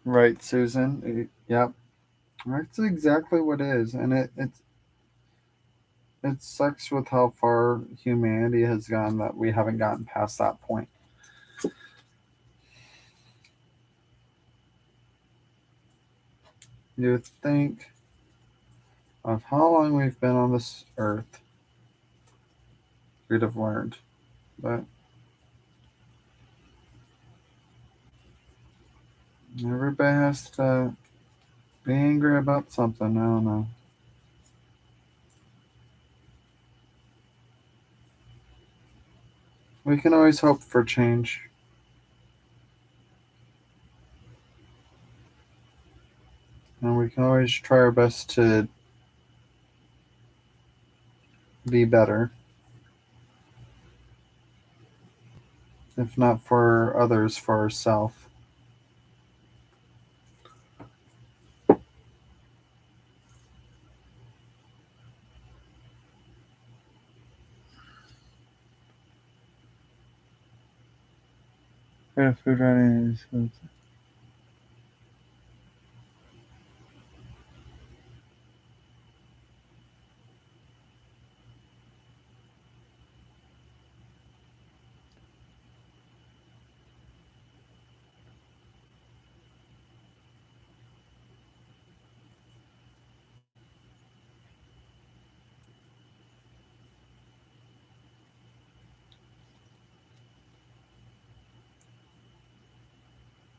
Right, Susan. Yep. That's exactly what it is, and it sucks with how far humanity has gone that we haven't gotten past that point. You would think of how long we've been on this earth, we'd have learned, but everybody has to be angry about something. I don't know. We can always hope for change, and we can always try our best to be better, if not for others, for ourselves. Food writing is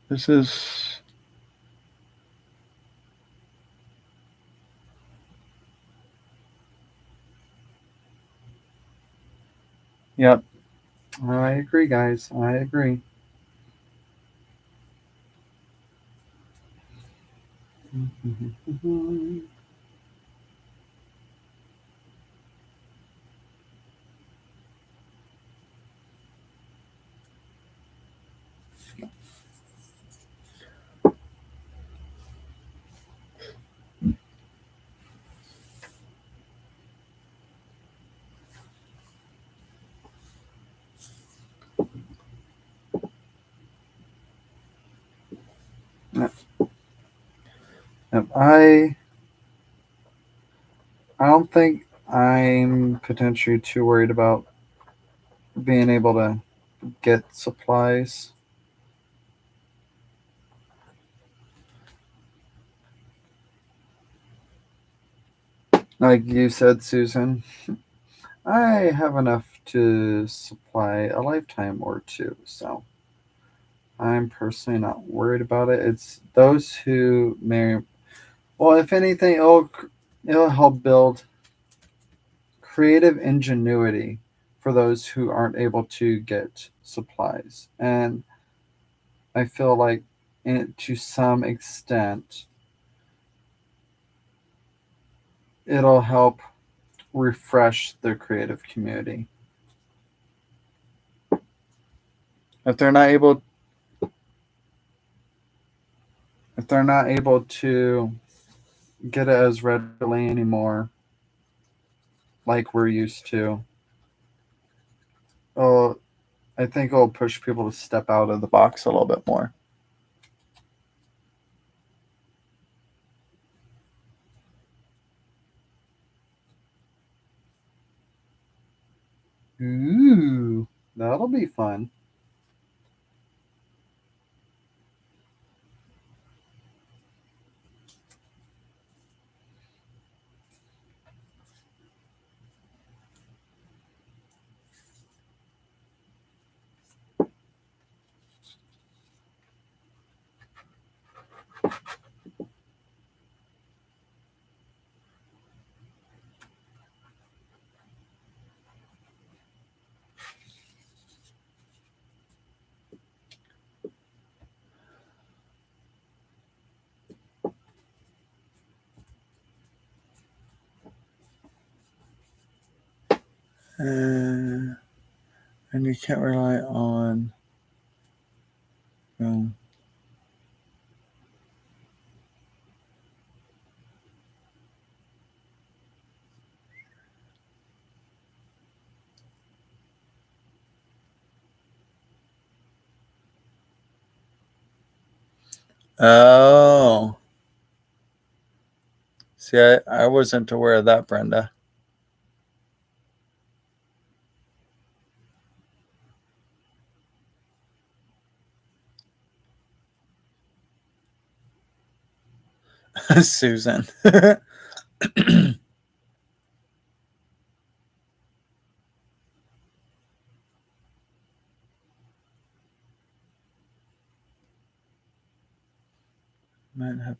this is yep. I agree, guys. I agree. Yep, I don't think I'm potentially too worried about being able to get supplies. Like you said, Susan, I have enough to supply a lifetime or two, so I'm personally not worried about it. It's those who marry. Well, if anything, it'll help build creative ingenuity for those who aren't able to get supplies, and I feel like, to some extent, it'll help refresh the creative community. If they're not able, if they're not able to get it as readily anymore, like we're used to, oh, I think it'll push people to step out of the box a little bit more. Ooh, that'll be fun. Uh, and you can't rely on. Um, oh, see, I wasn't aware of that, Brenda. Susan. Might have.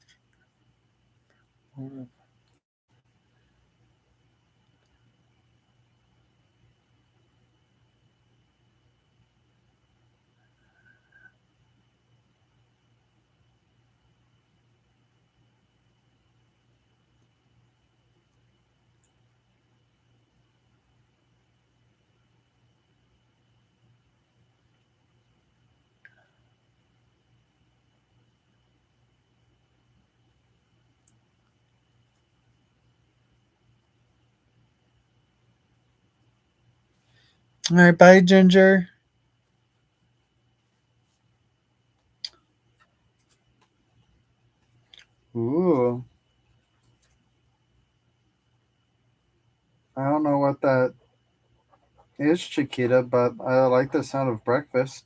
All right, bye, Ginger. Ooh, I don't know what that is, Chiquita, but I like the sound of breakfast.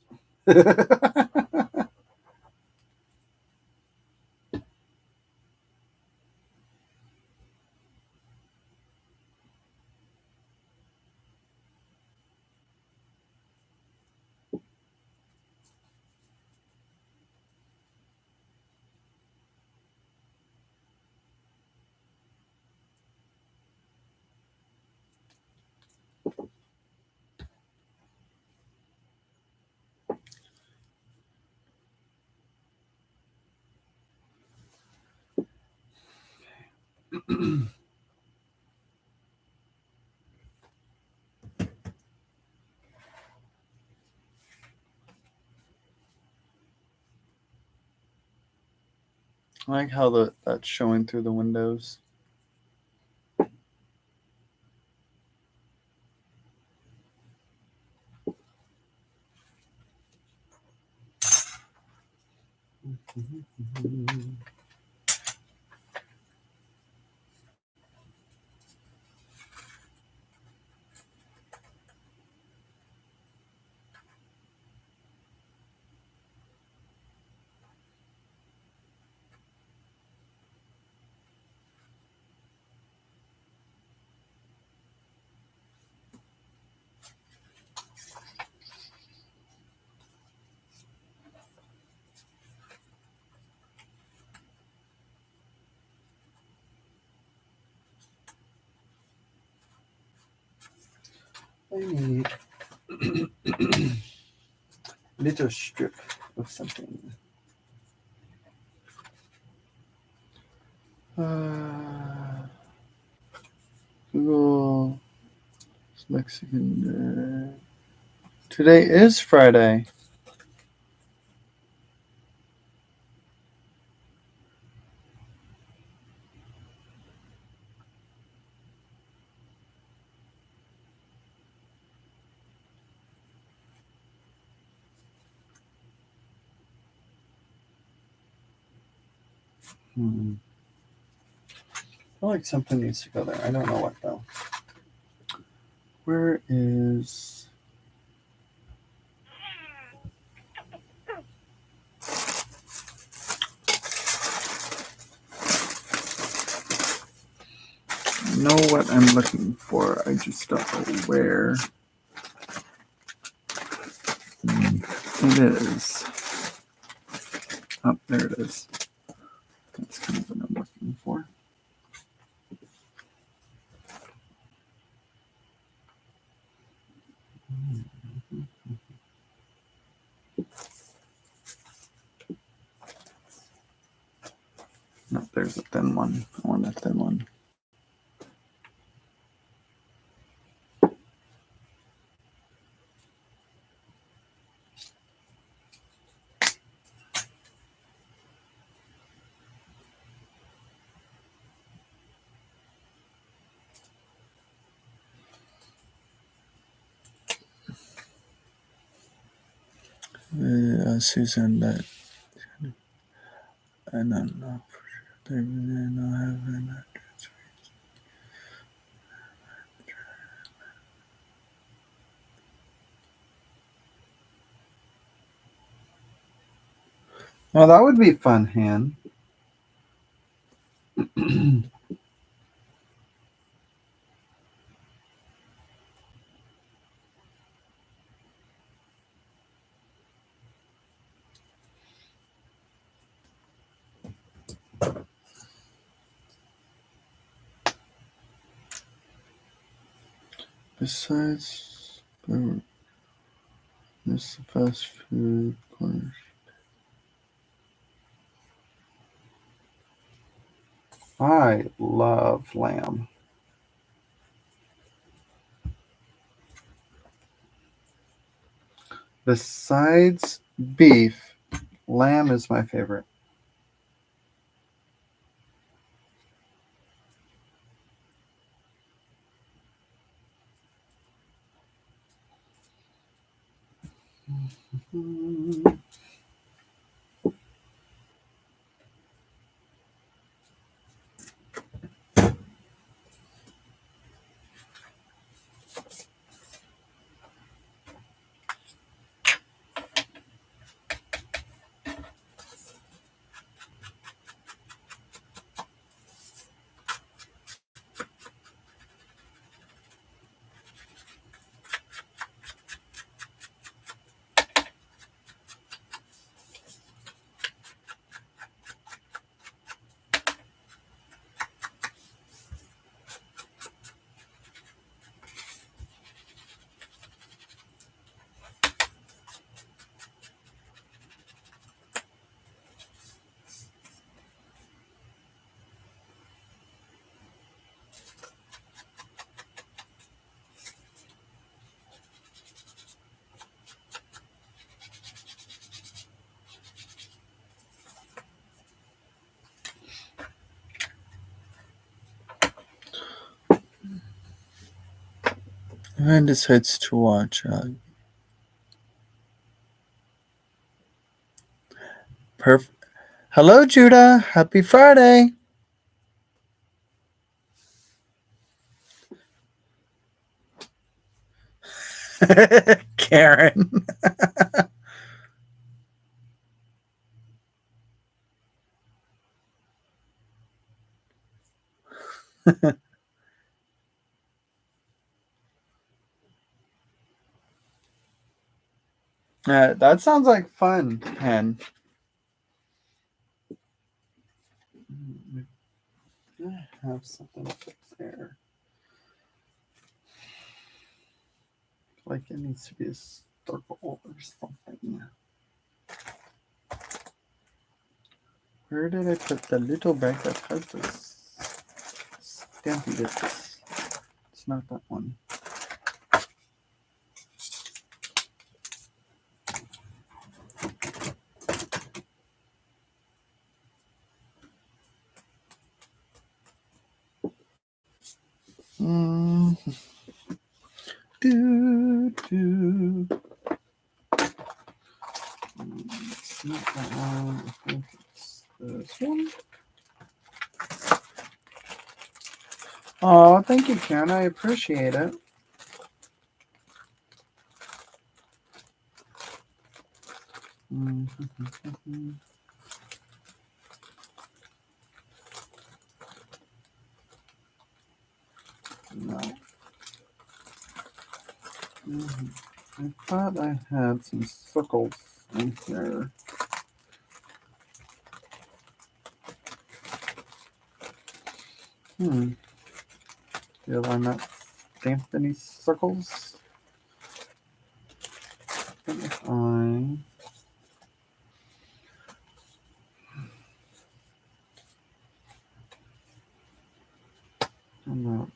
I like how that's showing through the windows. I need a little strip of something. Google Mexican. Today is Friday. I feel like something needs to go there. I don't know what though. Where is... I know what I'm looking for. I just don't know where it is. Oh, there it is. That's kind of what I'm looking for. No, there's a thin one. I want a thin one. Susan, that I don't know for sure. They really don't have an address. Oh, that would be fun, Han. Besides, this fast food corner. I love lamb. Besides beef, lamb is my favorite. And decides to watch. Perfect. Hello, Judah. Happy Friday. Karen. That sounds like fun, Hen. I have something up there. like it needs to be a circle or something. Where did I put the little bag that has this stampy bits? It's not that one. Mm. Do, do. It's not that one. I think it's this one. Oh, thank you, Karen. I appreciate it. Mm-hmm. No. Mm-hmm. I thought I had some circles in here. Did I not stamp any circles? If I I'm not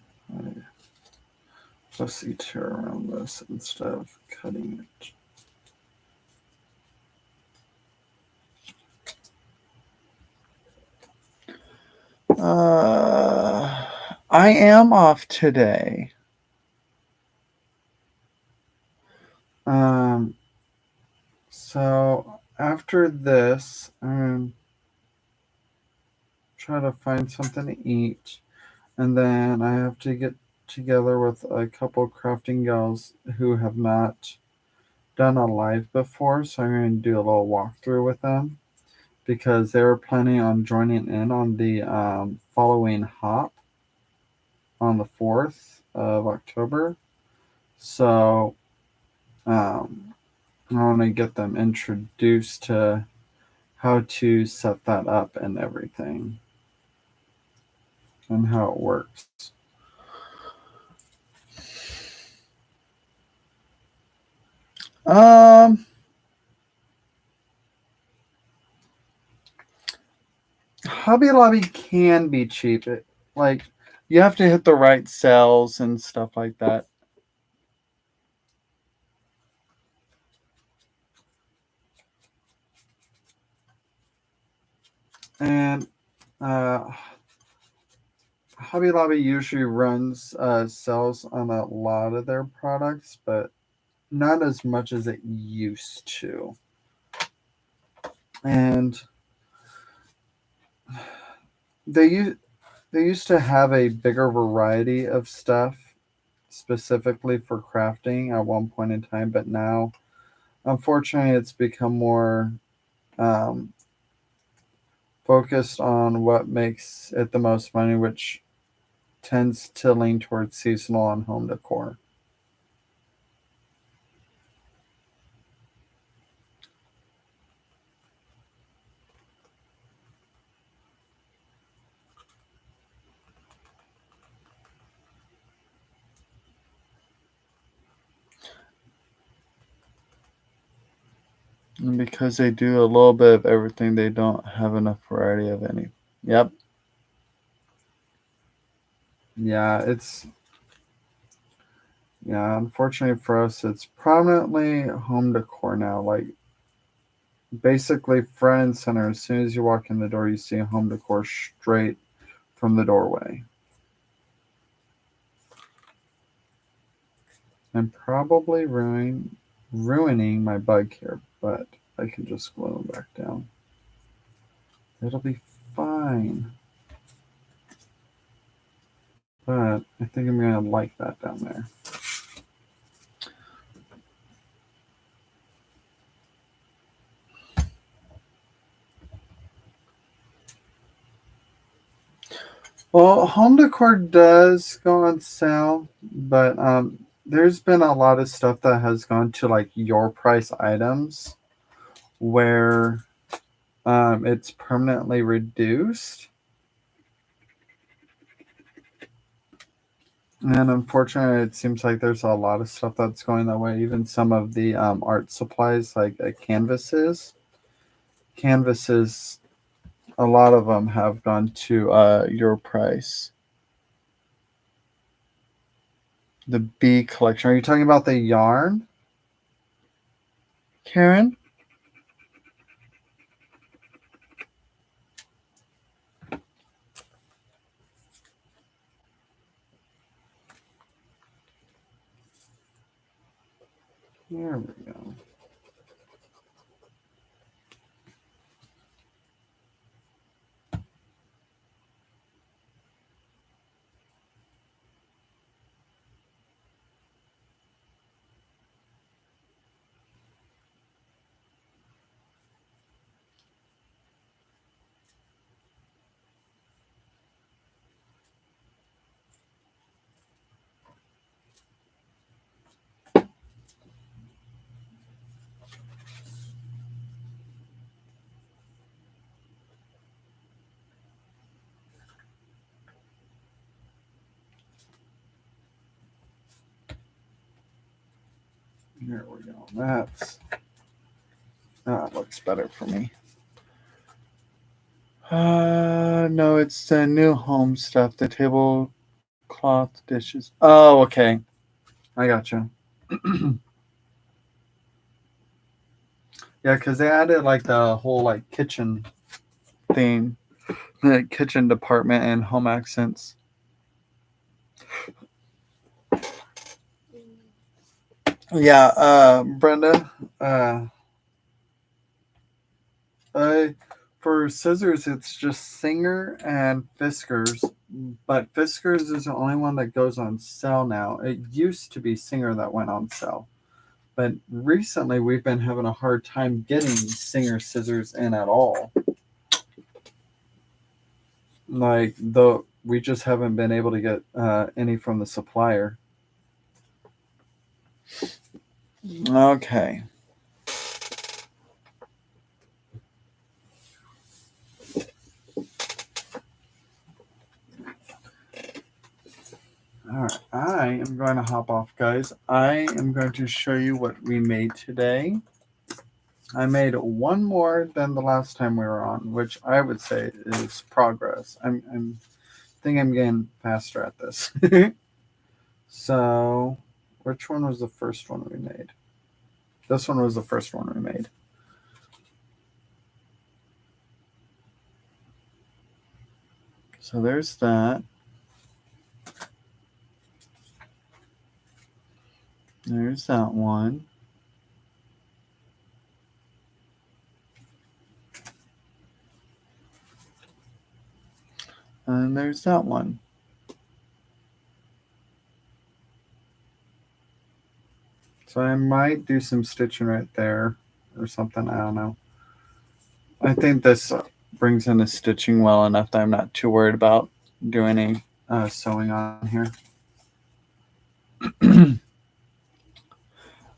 fussy tear around this instead of cutting it. I am off today. So after this, try to find something to eat, and then I have to get together with a couple crafting gals who have not done a live before, so I'm going to do a little walkthrough with them because they were planning on joining in on the following hop on the 4th of October. So I want to get them introduced to how to set that up and everything and how it works. Um, Hobby Lobby can be cheap. Like you have to hit the right sales and stuff like that. And uh, Hobby Lobby usually runs sales on a lot of their products, but not as much as it used to. And they used to have a bigger variety of stuff specifically for crafting at one point in time, but now, unfortunately, it's become more um, focused on what makes it the most money, which tends to lean towards seasonal and home decor. And because they do a little bit of everything, they don't have enough variety of any. Yep. Yeah, unfortunately for us, it's prominently home decor now. Like basically front and center. As soon as you walk in the door, you see home decor straight from the doorway. I'm probably ruining my bug here, but I can just glue them back down. It'll be fine. But I think I'm gonna like that down there. Well, home decor does go on sale, but there's been a lot of stuff that has gone to like your price items where it's permanently reduced. And unfortunately, it seems like there's a lot of stuff that's going that way. Even some of the art supplies, like canvases, a lot of them have gone to your price. The bee collection. Are you talking about the yarn, Karen? Here we go. Here we go. That looks better for me. No, it's the new home stuff. The tablecloth dishes. Oh, okay. I gotcha. Yeah, because they added like the whole like kitchen theme, the kitchen department and home accents. Yeah, Brenda, uh, I, for scissors, it's just Singer and Fiskars, but Fiskars is the only one that goes on sale now. It used to be Singer that went on sale, but recently we've been having a hard time getting Singer scissors in at all. Like the we just haven't been able to get any from the supplier. Okay. All right, I am going to hop off, guys. I am going to show you what we made today. I made one more than the last time we were on, which I would say is progress. I'm think I'm getting faster at this. So, which one was the first one we made? This one was the first one we made. So there's that. There's that one. And there's that one. So I might do some stitching right there or something. I don't know. I think this brings in the stitching well enough that I'm not too worried about doing any sewing on here.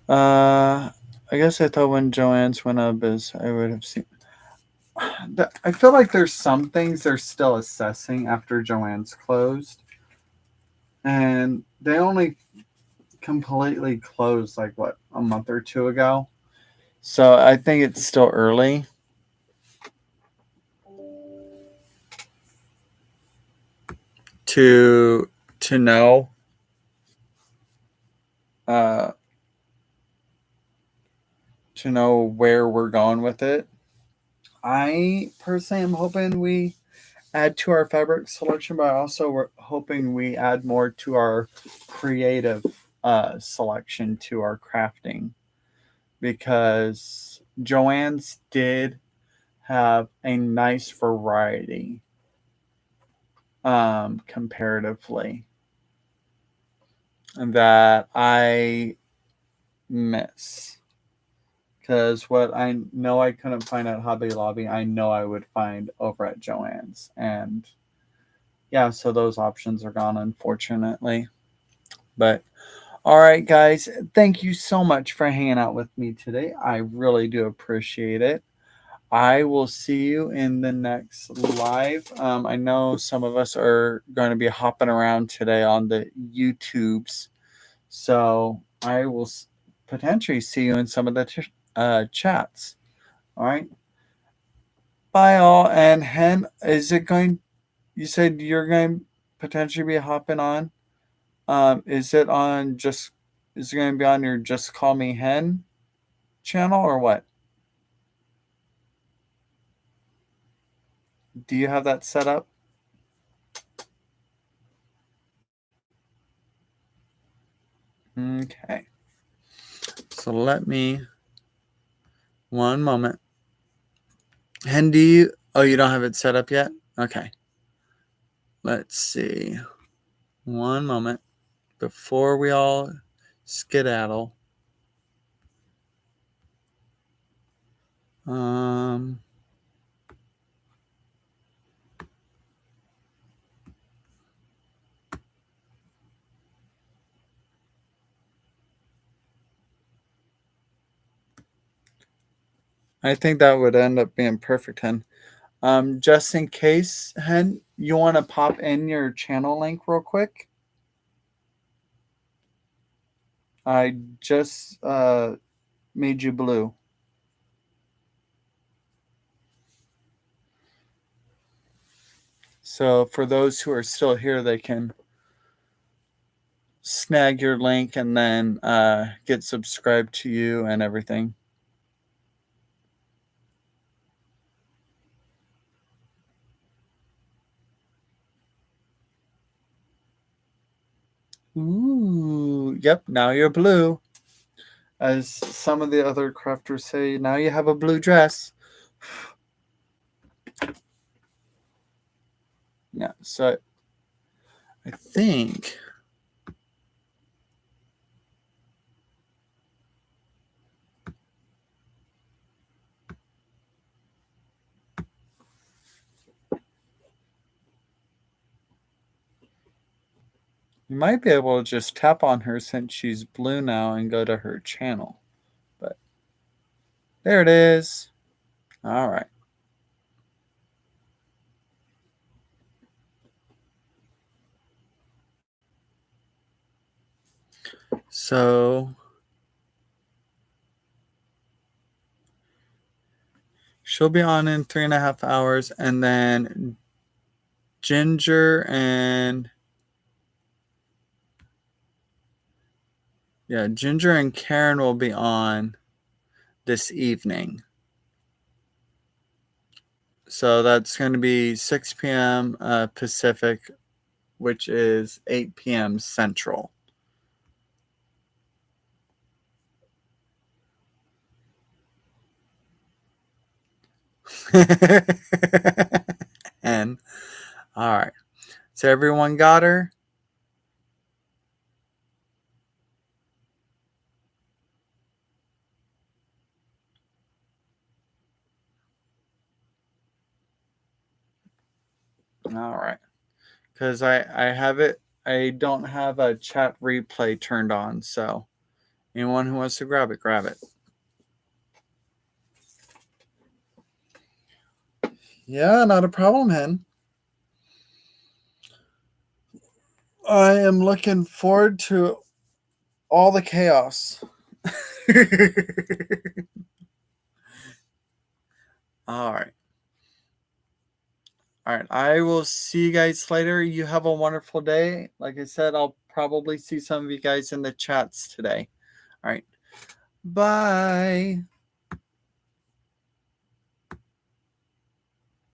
I guess I thought when Joanne's went up is I would have seen. I feel like there's some things they're still assessing after Joanne's closed, and they only completely closed like what a month or two ago. So I think it's still early. To know uh, to know where we're going with it. I personally am hoping we add to our fabric selection, but also we're hoping we add more to our creative selection to our crafting because Joanne's did have a nice variety comparatively that I miss. Because what I know I couldn't find at Hobby Lobby, I know I would find over at Joann's. And yeah, so those options are gone, unfortunately. But all right, guys, thank you so much for hanging out with me today. I really do appreciate it. I will see you in the next live. I know some of us are going to be hopping around today on the YouTubes. So I will potentially see you in some of the chats. All right. Bye, all. And Hen, is it going? You said you're going to potentially be hopping on. Is it on just? Is it going to be on your Just Call Me Hen channel or what? Do you have that set up? Okay. So let me. One moment. Hen, do you? Oh, you don't have it set up yet? Okay. Let's see. One moment. Before we all skedaddle. Um. I think that would end up being perfect, Hen. Just in case, Hen, you want to pop in your channel link real quick? I just made you blue. So for those who are still here, they can snag your link and then get subscribed to you and everything. Ooh, yep, now you're blue. As some of the other crafters say, now you have a blue dress. Yeah, so I think you might be able to just tap on her since she's blue now and go to her channel. But there it is. All right. So she'll be on in 3.5 hours, and then Ginger and Karen will be on this evening. So that's going to be 6 p.m. Pacific, which is 8 p.m. Central. And all right. So everyone got her? All right. Because I have it. I don't have a chat replay turned on. So anyone who wants to grab it, grab it. Yeah, not a problem, Hen. I am looking forward to all the chaos. All right. All right. I will see you guys later. You have a wonderful day. Like I said, I'll probably see some of you guys in the chats today. All right. Bye.